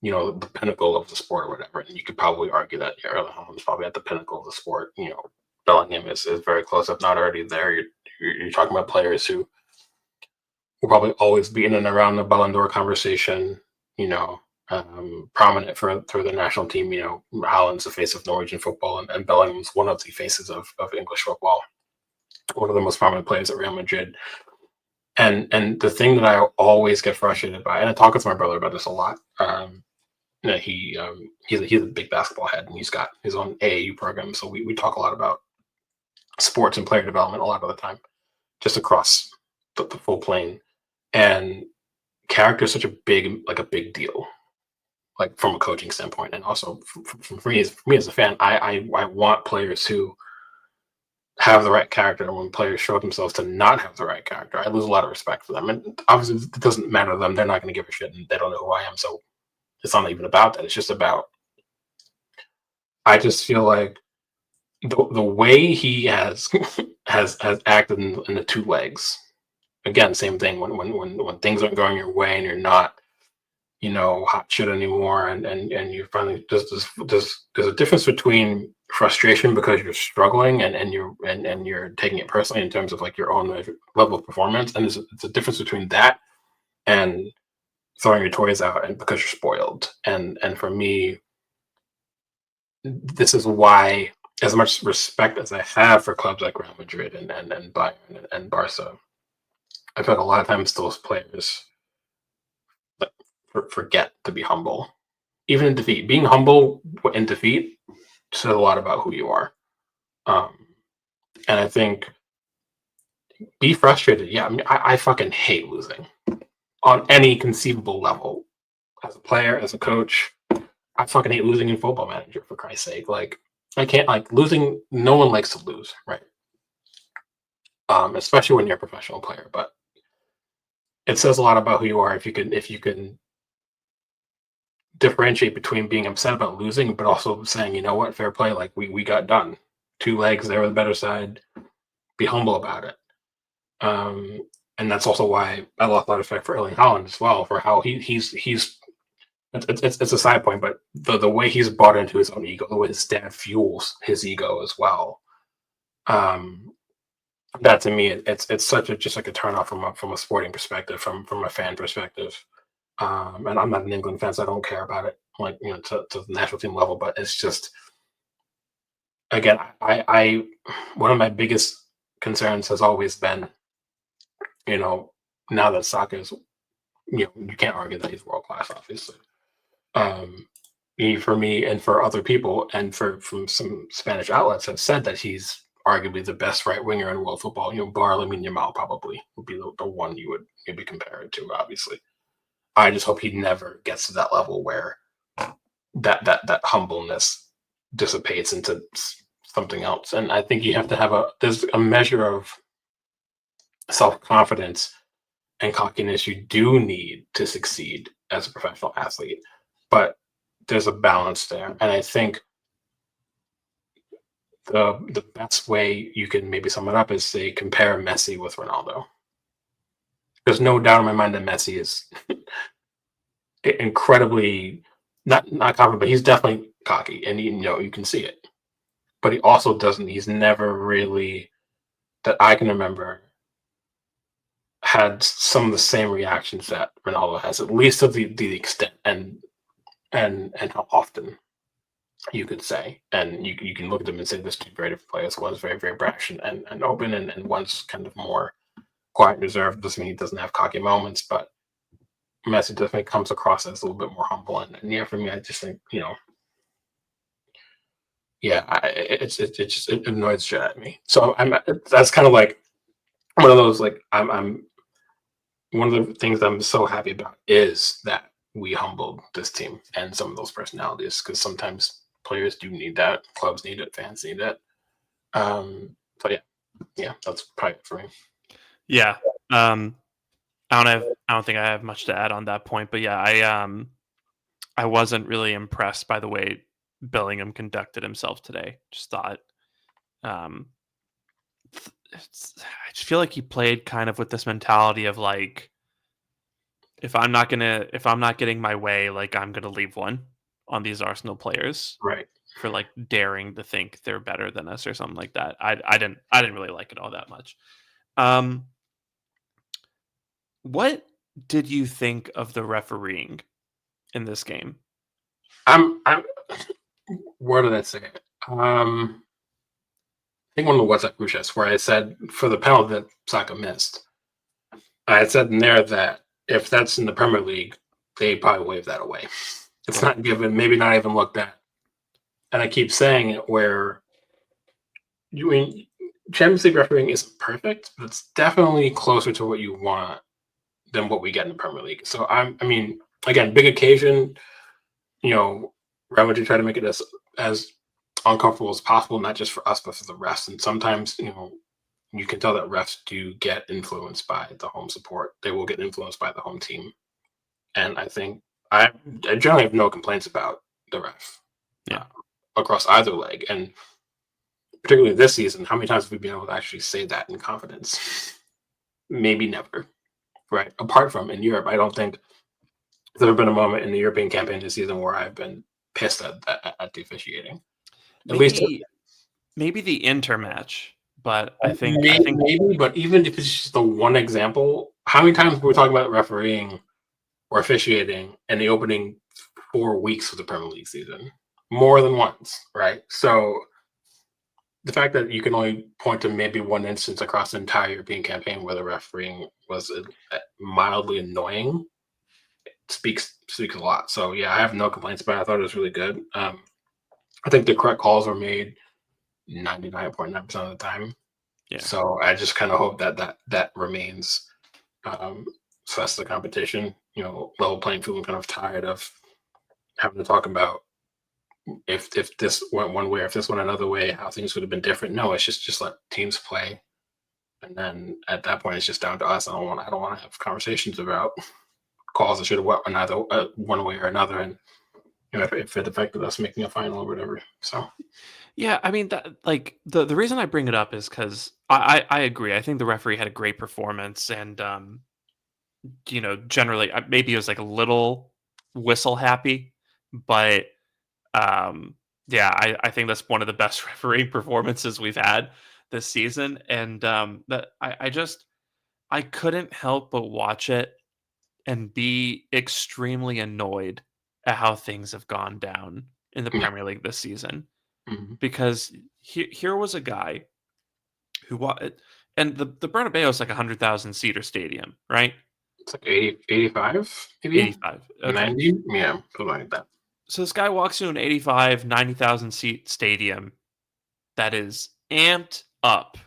the pinnacle of the sport or whatever. And you could probably argue that Erling Haaland's probably at the pinnacle of the sport. Bellingham is very close, if not already there. You're talking about players who will probably always be in and around the Ballon d'Or conversation, prominent for the national team. Haaland's the face of Norwegian football, and Bellingham's one of the faces of English football, one of the most prominent players at Real Madrid. And the thing that I always get frustrated by, and I talk with my brother about this a lot. You know, he's a big basketball head, and he's got his own AAU program, so we talk a lot about sports and player development a lot of the time, just across the full plane. And character is such a big deal, like from a coaching standpoint, and also for me as a fan, I want players who have the right character. And when players show themselves to not have the right character, I lose a lot of respect for them. And obviously, it doesn't matter to them; they're not going to give a shit, and they don't know who I am. So it's not even about that. It's just about. I just feel like the way he has has acted in the two legs. Again, same thing. When things aren't going your way and you're not, hot shit anymore, and you finally there's a difference between frustration because you're struggling and you're taking it personally in terms of like your own level of performance, and it's a difference between that and throwing your toys out and because you're spoiled. And for me, this is why, as much respect as I have for clubs like Real Madrid and Bayern and Barca, I feel like a lot of times those players forget to be humble, even in defeat. Being humble in defeat says a lot about who you are. And I think be frustrated. Yeah, I mean, I fucking hate losing on any conceivable level. As a player, as a coach, I fucking hate losing in Football Manager, for Christ's sake. Like, I can't, like, losing. No one likes to lose, right? Especially when you're a professional player. But it says a lot about who you are if you can differentiate between being upset about losing, but also saying, you know what, fair play. Like, we got done. Two legs, they were the better side. Be humble about it. And that's also why I lost a lot of respect for Erling Haaland as well, for how he's it's a side point, but the way he's bought into his own ego, the way his dad fuels his ego as well. That to me, it's such just like a turnoff from a sporting perspective, from a fan perspective. And I'm not an England fan, so I don't care about it, like, to the national team level. But it's just, again, I one of my biggest concerns has always been, now that Saka is, you can't argue that he's world class, obviously. For me and for other people, and from some Spanish outlets have said that he's arguably the best right winger in world football. Bar Lamine Yamal probably would be the one you would maybe compare it to. Obviously, I just hope he never gets to that level where that humbleness dissipates into something else. And I think you have to there's a measure of self-confidence and cockiness you do need to succeed as a professional athlete, but there's a balance there. And I think the best way you can maybe sum it up is say compare Messi with Ronaldo. There's no doubt in my mind that Messi is incredibly not confident, but he's definitely cocky, and you can see it. But he also doesn't. He's never really, that I can remember, had some of the same reactions that Ronaldo has, at least to the extent and how often, you could say. And you can look at them and say, this two very different players. One's very, very brash and open, and one's kind of more quiet and reserved. Doesn't mean he doesn't have cocky moments, but Messi definitely comes across as a little bit more humble. And yeah, for me, I just think, it annoys shit at me. So that's kind of like one of those, like, I'm one of the things that I'm so happy about is that we humbled this team and some of those personalities, because sometimes players do need that, clubs need it, fans need it. So yeah, that's probably it for me. Yeah. I don't think I have much to add on that point, but yeah, I wasn't really impressed by the way Bellingham conducted himself today. Just thought, I just feel like he played kind of with this mentality of like, if I'm not getting my way, like, I'm gonna leave one on these Arsenal players, Right. for like daring to think they're better than us or something like that. I didn't really like it all that much. What did you think of the refereeing in this game? I'm where did I say it? I think one of the WhatsApp group chats where I said for the penalty that Saka missed, I had said in there that if that's in the Premier League, they probably wave that away. It's not given, maybe not even looked at. And I keep saying it where Champions League refereeing isn't perfect, but it's definitely closer to what you want than what we get in the Premier League. So I mean, again, big occasion, Real Madrid try to make it as uncomfortable as possible, not just for us, but for the refs. And sometimes, you can tell that refs do get influenced by the home support. They will get influenced by the home team. And I think I generally have no complaints about the ref across either leg. And particularly this season, how many times have we been able to actually say that in confidence? Maybe never, right? Apart from in Europe, I don't think there's ever been a moment in the European campaign this season where I've been pissed at the officiating. Maybe the Inter match, but I think maybe. But even if it's just the one example, how many times we're talking about refereeing or officiating in the opening 4 weeks of the Premier League season? More than once, right? So the fact that you can only point to maybe one instance across the entire European campaign where the refereeing was mildly annoying speaks a lot. So yeah, I have no complaints about it. I thought it was really good. I think the correct calls were made 99.9% of the time. Yeah. So I just kind of hope that remains. So that's the competition. Level playing field. I'm kind of tired of having to talk about if this went one way or if this went another way, how things would have been different. No, it's just let teams play, and then at that point, it's just down to us. I don't want to have conversations about calls that should have went either one way or another, and if it affected us making a final or whatever. So yeah, I mean that the reason I bring it up is because I agree. I think the referee had a great performance, and generally maybe it was like a little whistle happy, but yeah, I think that's one of the best refereeing performances we've had this season, and that I couldn't help but watch it and be extremely annoyed at how things have gone down in the Premier League this season. Because here was a guy who and the Bernabeu is like 100,000 seater stadium, right? It's like 80, 85, maybe 85, okay. 90, yeah, something like that. So this guy walks into an 85, 90,000 seat stadium that is amped up,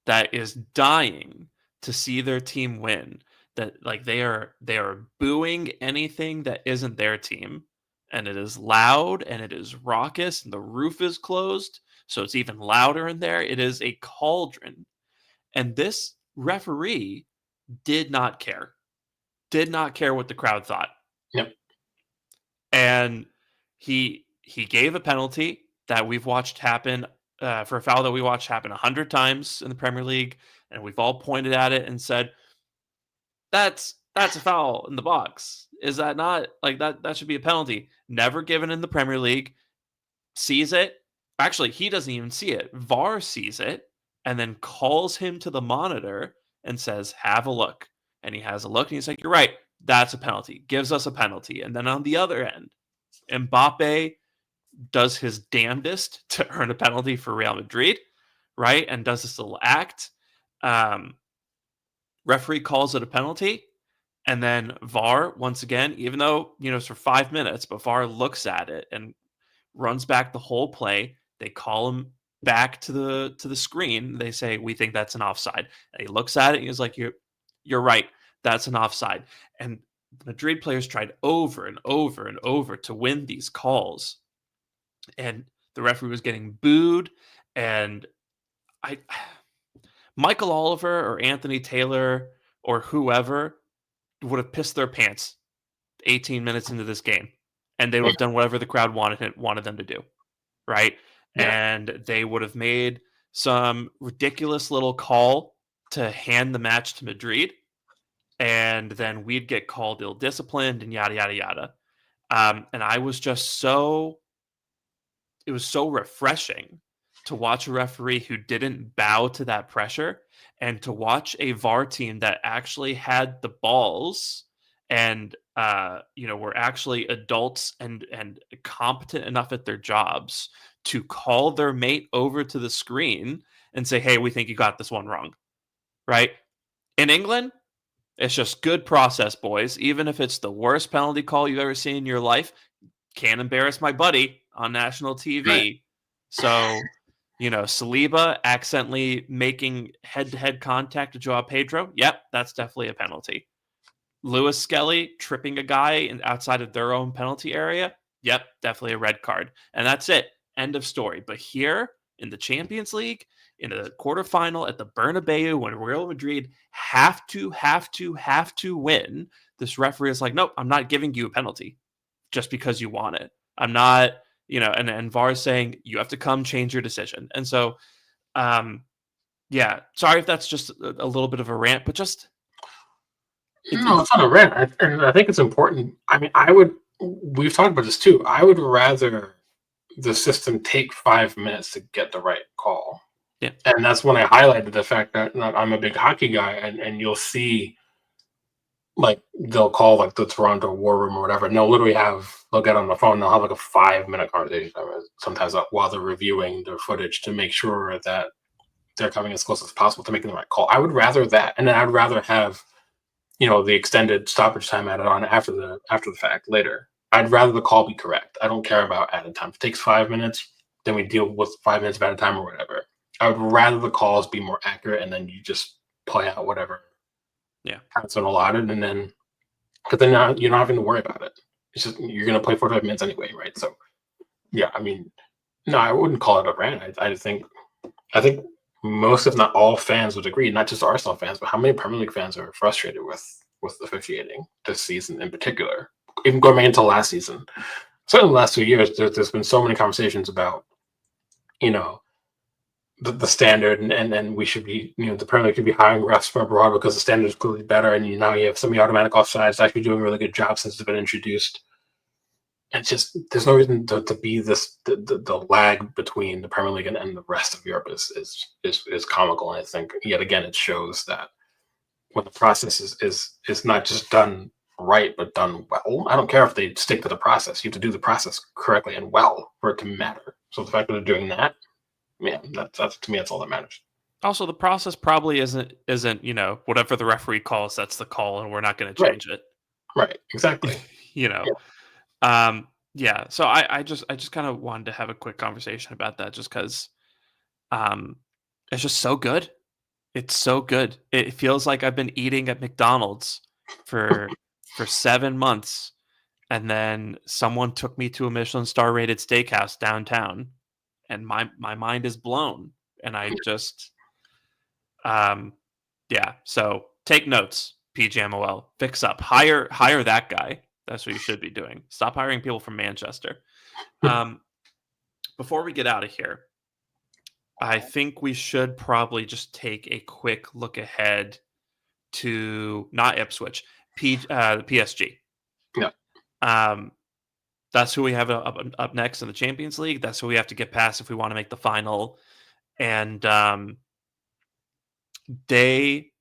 that is dying to see their team win. That like they are booing anything that isn't their team, and it is loud and it is raucous, and the roof is closed, so it's even louder in there. It is a cauldron, and this referee did not care what the crowd thought. Yep. And he gave a penalty that we've watched happen for a foul that we watched happen 100 times in the Premier League, and we've all pointed at it and said, that's a foul in the box. Is that not like that? That should be a penalty. Never given in the Premier League. Sees it. Actually, he doesn't even see it. VAR sees it and then calls him to the monitor and says, "Have a look." And he has a look and he's like, "You're right. That's a penalty." Gives us a penalty. And then on the other end, Mbappe does his damnedest to earn a penalty for Real Madrid, right? And does this little act. Referee calls it a penalty, and then VAR once again, even though it's for 5 minutes, but VAR looks at it and runs back the whole play. They call him back to the screen. They say, "We think that's an offside." And he looks at it and he's like, "You're right. That's an offside." And the Madrid players tried over and over and over to win these calls, and the referee was getting booed. And Michael Oliver or Anthony Taylor or whoever would have pissed their pants 18 minutes into this game, and they would have done whatever the crowd wanted them to do, right? Yeah. And they would have made some ridiculous little call to hand the match to Madrid, and then we'd get called ill-disciplined and yada yada yada. And I was just it was so refreshing to watch a referee who didn't bow to that pressure, and to watch a VAR team that actually had the balls and were actually adults and competent enough at their jobs to call their mate over to the screen and say, "Hey, we think you got this one wrong." Right? In England, It's just good process, boys. Even if it's the worst penalty call you've ever seen in your life, can't embarrass my buddy on national TV. Right. So, Saliba accidentally making head-to-head contact with Joao Pedro. Yep, that's definitely a penalty. Lewis Skelly tripping a guy outside of their own penalty area. Yep, definitely a red card. And that's it. End of story. But here in the Champions League, in the quarterfinal at the Bernabeu, when Real Madrid have to win, this referee is like, nope, I'm not giving you a penalty just because you want it. I'm not, and VAR is saying you have to come change your decision. And so, yeah, sorry if that's just a little bit of a rant, but just. No, it's not a rant. I think it's important. I mean, we've talked about this too. I would rather the system take 5 minutes to get the right call. Yeah. And that's when I highlighted the fact that I'm a big hockey guy, and you'll see, like, they'll call like the Toronto War Room or whatever, and they'll get on the phone, and they'll have like a 5-minute conversation sometimes while they're reviewing their footage to make sure that they're coming as close as possible to making the right call. I would rather that, and then I'd rather have the extended stoppage time added on after the fact later. I'd rather the call be correct. I don't care about added time. If it takes 5 minutes, then we deal with 5 minutes of added time or whatever. I would rather the calls be more accurate, and then you just play out whatever. Yeah, that's been allotted, and then because then you're not having to worry about it. It's just you're gonna play 45 minutes anyway, right? So yeah, I mean, no, I wouldn't call it a rant. I think most, if not all, fans would agree, not just Arsenal fans, but how many Premier League fans are frustrated with officiating this season in particular, even going into last season. Certainly the last 2 years, there's been so many conversations about, the standard, and we should be, the Premier League should be hiring refs from abroad because the standard is clearly better, and now you have semi-automatic offsides actually doing a really good job since it's been introduced. And just there's no reason to be the lag between the Premier League and the rest of Europe is comical. And I think yet again it shows that when the process is not just done right but done well. I don't care if they stick to the process. You have to do the process correctly and well for it to matter. So the fact that they're doing that, that's to me, that's all that matters. Also, the process probably isn't whatever the referee calls, that's the call, and we're not going to change it. Right. Exactly. Yeah. Yeah. So I just kind of wanted to have a quick conversation about that, just because it's just so good. It's so good. It feels like I've been eating at McDonald's for 7 months, and then someone took me to a Michelin star rated steakhouse downtown, and my mind is blown. And I just yeah. So take notes, PGMOL. Fix up. Hire that guy. That's what you should be doing. Stop hiring people from Manchester. Before we get out of here, I think we should probably just take a quick look ahead to not Ipswich, PSG. Yeah. That's who we have up next in the Champions League. That's who we have to get past if we want to make the final. And they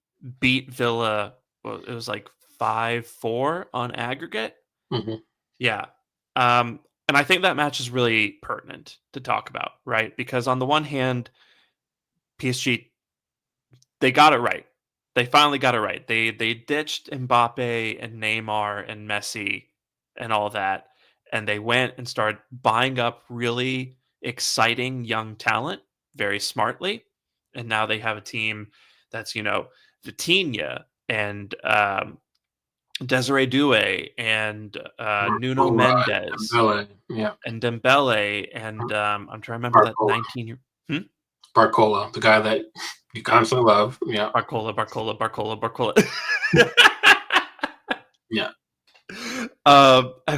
beat Villa. Well, it was like 5-4 on aggregate. Mm-hmm. Yeah. And I think that match is really pertinent to talk about, right? Because on the one hand, PSG, they got it right. They finally got it right. They ditched Mbappe and Neymar and Messi and all that, and they went and started buying up really exciting young talent very smartly. And now they have a team that's, Vitinha and Desiree Doué and Nuno Mendes and Dembele and I'm trying to remember that 19-year Barcola, the guy that you constantly love. Yeah. Barcola. Yeah.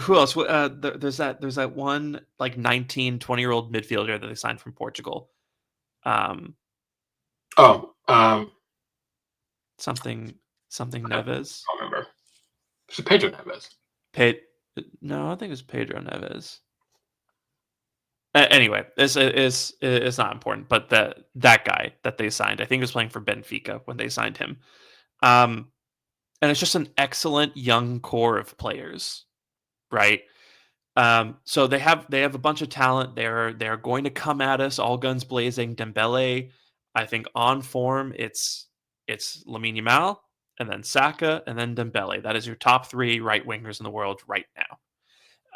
Who else? There's that one like 19, 20-year-old midfielder that they signed from Portugal. Something Neves. I don't remember. Is it Pedro Neves? No, I think it's Pedro Neves. Anyway, it's not important. But that guy that they signed, I think, was playing for Benfica when they signed him. And it's just an excellent young core of players, right? So they have a bunch of talent. They're going to come at us all guns blazing. Dembele, I think, on form, it's Lamine Yamal, and then Saka, and then Dembele. That is your top 3 right wingers in the world right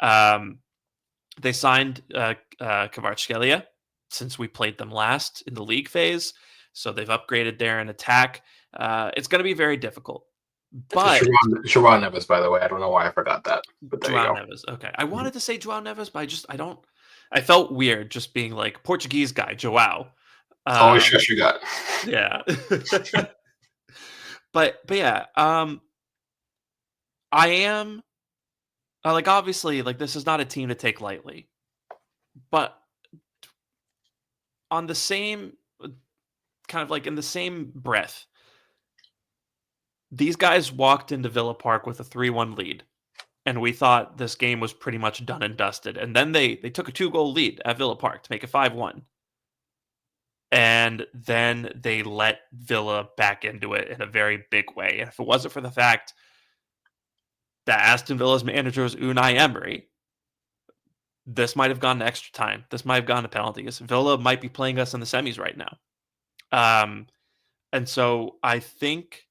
now. They signed Kvaratskhelia since we played them last in the league phase, so they've upgraded there in attack. It's going to be very difficult. But João Neves, by the way, I don't know why I forgot that, but there João you go. Neves. Okay, I wanted to say João Neves, but I don't. I felt weird just being like Portuguese guy João. Always trust your gut. Yeah. but yeah, I am like obviously like this is not a team to take lightly, but on the same kind of like in the same breath, these guys walked into Villa Park with a 3-1 lead, and we thought this game was pretty much done and dusted. And then they took a 2-goal lead at Villa Park to make it 5-1. And then they let Villa back into it in a very big way. And if it wasn't for the fact that Aston Villa's manager was Unai Emery, this might have gone to extra time. This might have gone to penalties. Villa might be playing us in the semis right now. And so I think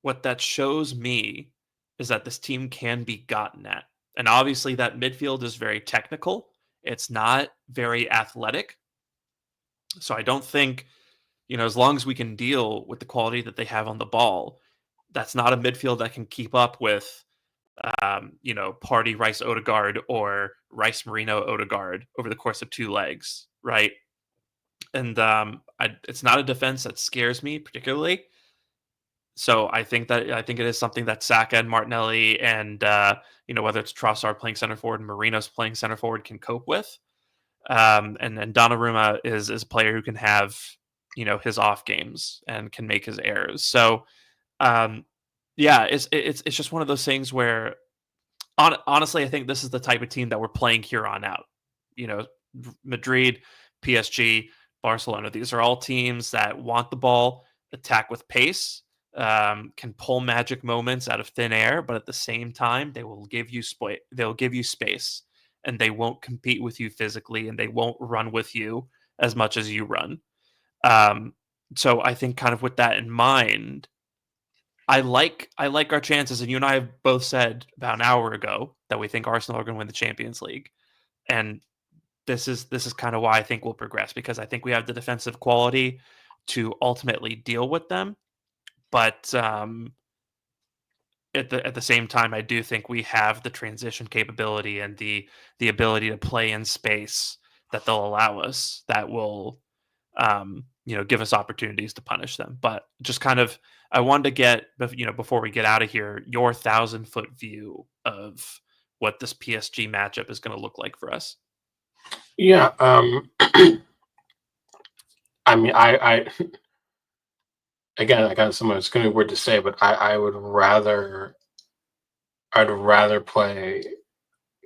what that shows me is that this team can be gotten at. And obviously that midfield is very technical. It's not very athletic. So I don't think, as long as we can deal with the quality that they have on the ball, that's not a midfield that can keep up with, Party Rice Odegaard or Rice Marino Odegaard over the course of 2 legs, right? And it's not a defense that scares me particularly. So I think it is something that Saka and Martinelli and whether it's Trossard playing center forward and Marino's playing center forward can cope with. And Donnarumma is a player who can have his off games and can make his errors. So it's just one of those things where honestly I think this is the type of team that we're playing here on out. Madrid, PSG, Barcelona, these are all teams that want the ball, attack with pace, can pull magic moments out of thin air, but at the same time they will give you space, and they won't compete with you physically, and they won't run with you as much as you run. So I think kind of with that in mind, I like our chances. And you and I have both said about an hour ago that we think Arsenal are going to win the Champions League. And this is kind of why I think we'll progress, because I think we have the defensive quality to ultimately deal with them. But at the same time, I do think we have the transition capability and the ability to play in space that they'll allow us, that will give us opportunities to punish them. But just kind of, I wanted to get, before we get out of here, your 1,000-foot view of what this PSG matchup is going to look like for us. Yeah. I mean, I again, I got someone. It's going to be weird to say, but I'd rather play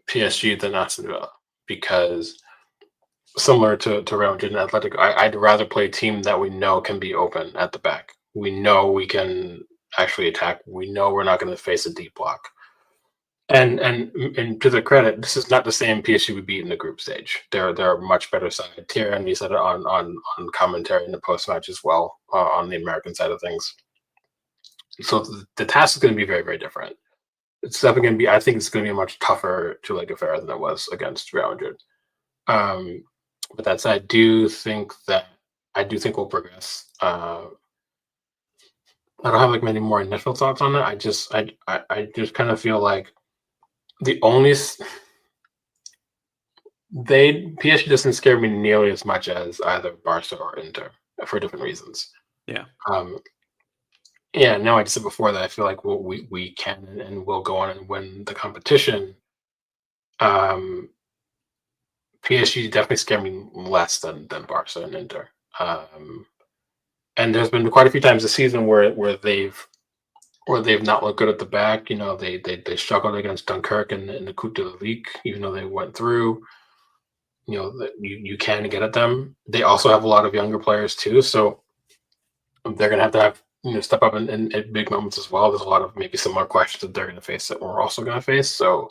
PSG than Aston Villa, because similar to Real Madrid and Atletico, I'd rather play a team that we know can be open at the back. We know we can actually attack. We know we're not going to face a deep block. And to their credit, this is not the same PSG we beat in the group stage. They're a much better side. Thierry said it on commentary in the post match as well, on the American side of things. So the task is going to be very, very different. It's definitely going to be. I think it's going to be a much tougher two leg affair than it was against Real Madrid. But that said, I do think we'll progress. I don't have like many more initial thoughts on it. I just kind of feel like PSG doesn't scare me nearly as much as either Barca or Inter, for different reasons. Yeah. No, I just said before that I feel like we can and will go on and win the competition. PSG definitely scare me less than Barca and Inter. And there's been quite a few times this season where they've not looked good at the back. They struggled against Dunkirk in the Coupe de la Ligue, even though they went through. You can get at them. They also have a lot of younger players too, so they're going to have step up in big moments as well. There's a lot of maybe similar questions that they're going to face that we're also going to face. So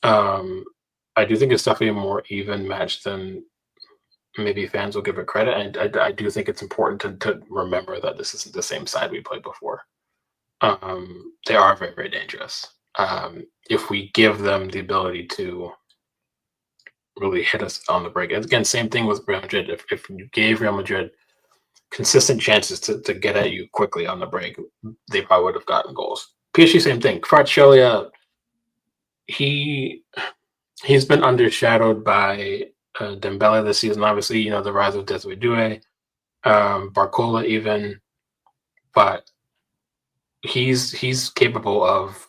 I do think it's definitely a more even match than maybe fans will give it credit. And I do think it's important to remember that this isn't the same side we played before. they are very, very dangerous. If we give them the ability to really hit us on the break. And again, same thing with Real Madrid. If you gave Real Madrid consistent chances to get at you quickly on the break, they probably would have gotten goals. PSG, same thing. Kvaratskhelia, he's been undershadowed by Dembele this season. Obviously, the rise of Desiree Doué, Barcola even, but he's capable of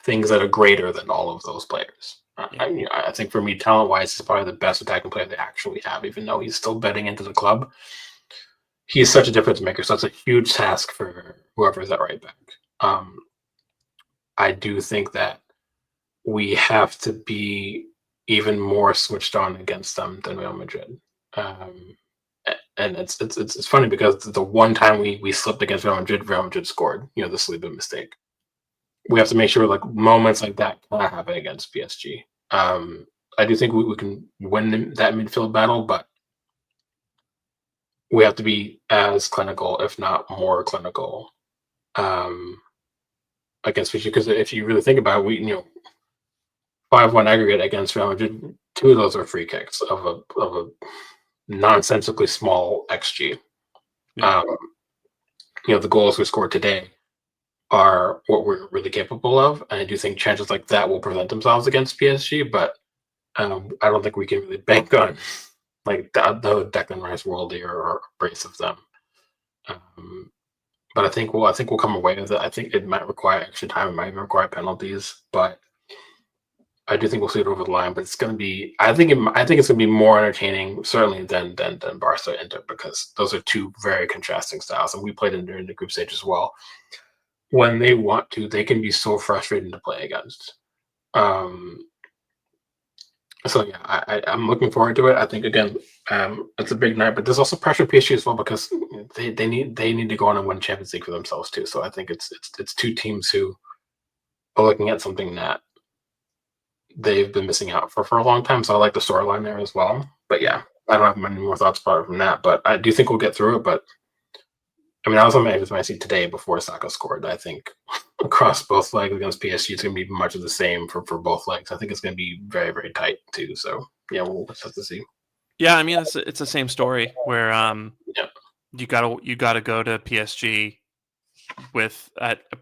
things that are greater than all of those players. I think for me, talent-wise, he's probably the best attacking player they actually have, even though he's still betting into the club. He's such a difference maker, so it's a huge task for whoever is at right back. I do think that we have to be even more switched on against them than Real Madrid. And it's funny because the one time we slipped against Real Madrid scored, the Saliba mistake. We have to make sure like moments like that cannot happen against PSG. I do think we can win that midfield battle, but we have to be as clinical, if not more clinical, against PSG. Because if you really think about it, 5-1 aggregate against Real Madrid, 2 of those are free kicks of a nonsensically small XG. Yeah. The goals we scored today are what we're really capable of, and I do think chances like that will present themselves against PSG, but I don't think we can really bank on like the Declan Rice worldie or brace of them. But I think we'll come away with it. I think it might require extra time. It might even require penalties, but I do think we'll see it over the line. But it's going to be. I think it's going to be more entertaining, certainly than Barca Inter, because those are 2 very contrasting styles, and we played in during the group stage as well. When they want to, they can be so frustrating to play against. So yeah, I'm looking forward to it. I think again, it's a big night, but there's also pressure PSG as well because they need to go on and win Champions League for themselves too. So I think it's 2 teams who are looking at something that they've been missing out for a long time. So I like the storyline there as well. But yeah, I don't have many more thoughts apart from that. But I do think we'll get through it. But I mean, I was on my seat today before Saka scored. I think across both legs against PSG, it's going to be much of the same for both legs. I think it's going to be very, very tight too. So yeah, we'll just have to see. Yeah, I mean it's the same story where Yeah. you gotta go to PSG with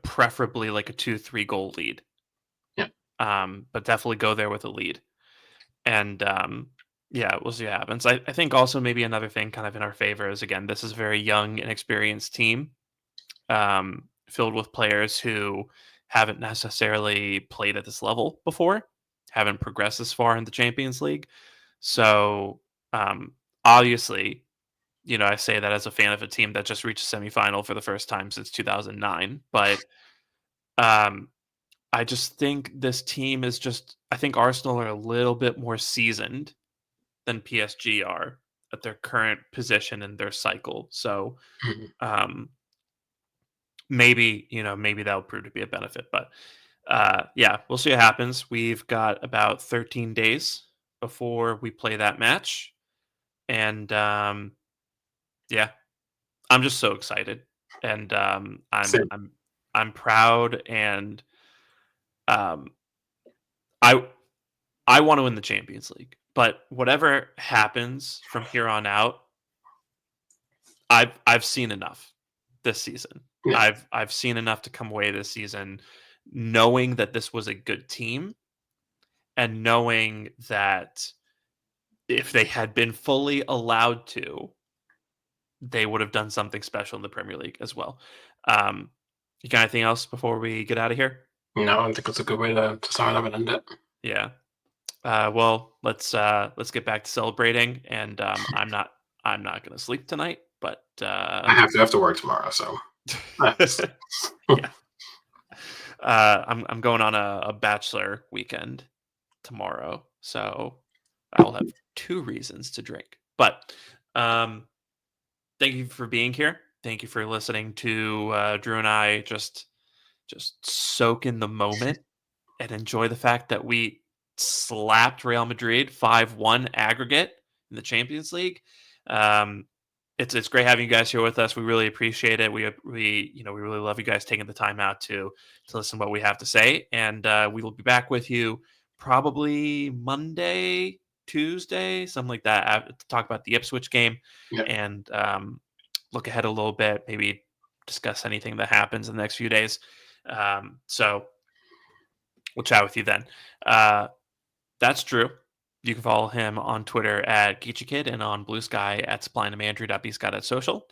preferably like a 2-3 goal lead. Yeah. But definitely go there with a lead. And yeah, we'll see what happens. I think also maybe another thing kind of in our favor is again, this is a very young, inexperienced team, filled with players who haven't necessarily played at this level before, haven't progressed this far in the Champions League. So obviously, I say that as a fan of a team that just reached a semifinal for the first time since 2009. But I just think this team is I think Arsenal are a little bit more seasoned than PSG are at their current position in their cycle. So maybe that'll prove to be a benefit. But yeah, we'll see what happens. We've got about 13 days before we play that match. And yeah, I'm just so excited. And Same. I'm proud, and I want to win the Champions League. But whatever happens from here on out, I've seen enough this season. Yeah. I've seen enough to come away this season knowing that this was a good team, and knowing that if they had been fully allowed to, they would have done something special in the Premier League as well. You got anything else before we get out of here? No, I think it's a good way to sign up and end it. Yeah. Well, let's get back to celebrating. And I'm not going to sleep tonight, but I have to work tomorrow, so yeah. I'm going on a bachelor weekend tomorrow, so I will have 2 reasons to drink. But thank you for being here. Thank you for listening to Drew and I just soak in the moment and enjoy the fact that we slapped Real Madrid 5-1 aggregate in the Champions League. it's great having you guys here with us. We really appreciate it. We really love you guys taking the time out to listen to what we have to say. And we will be back with you probably Monday, Tuesday, something like that, to talk about the Ipswich game and look ahead a little bit, maybe discuss anything that happens in the next few days. So we'll chat with you then. That's Drew. You can follow him on Twitter at GeecheeKid and on Blue Sky at supplyandandandrew.bsky.social.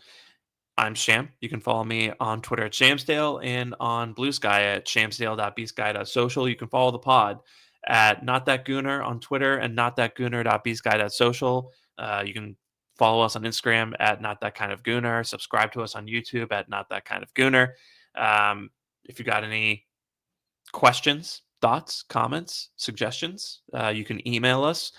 I'm Sham. You can follow me on Twitter at Shamsdale and on Blue Sky at shamsdale.bsky.social. You can follow the pod at NotThatGooner on Twitter and notthatgooner.bsky.social. You can follow us on Instagram at NotThatKindOfGooner. Subscribe to us on YouTube at NotThatKindOfGooner. If you got any questions, thoughts, comments, suggestions, you can email us.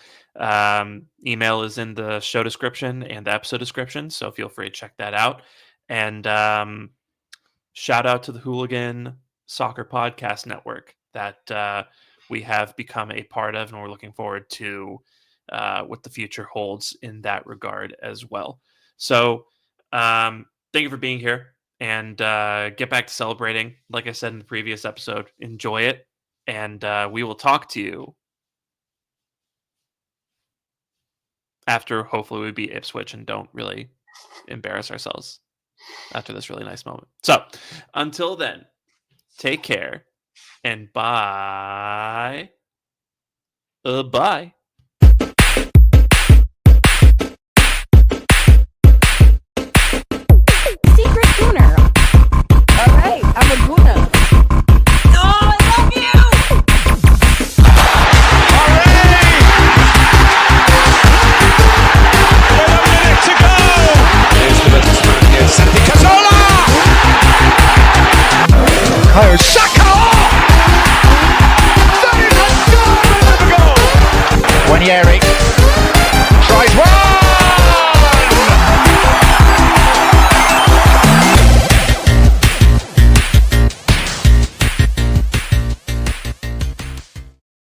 Email is in the show description and the episode description, so feel free to check that out. And shout out to the Hooligan Soccer Podcast Network that we have become a part of, and we're looking forward to what the future holds in that regard as well. So thank you for being here, and get back to celebrating. Like I said in the previous episode, enjoy it. And we will talk to you after, hopefully, we beat Ipswich and don't really embarrass ourselves after this really nice moment. So until then, take care and bye. Bye. Secret Gooner. All right, I'm a Gooner.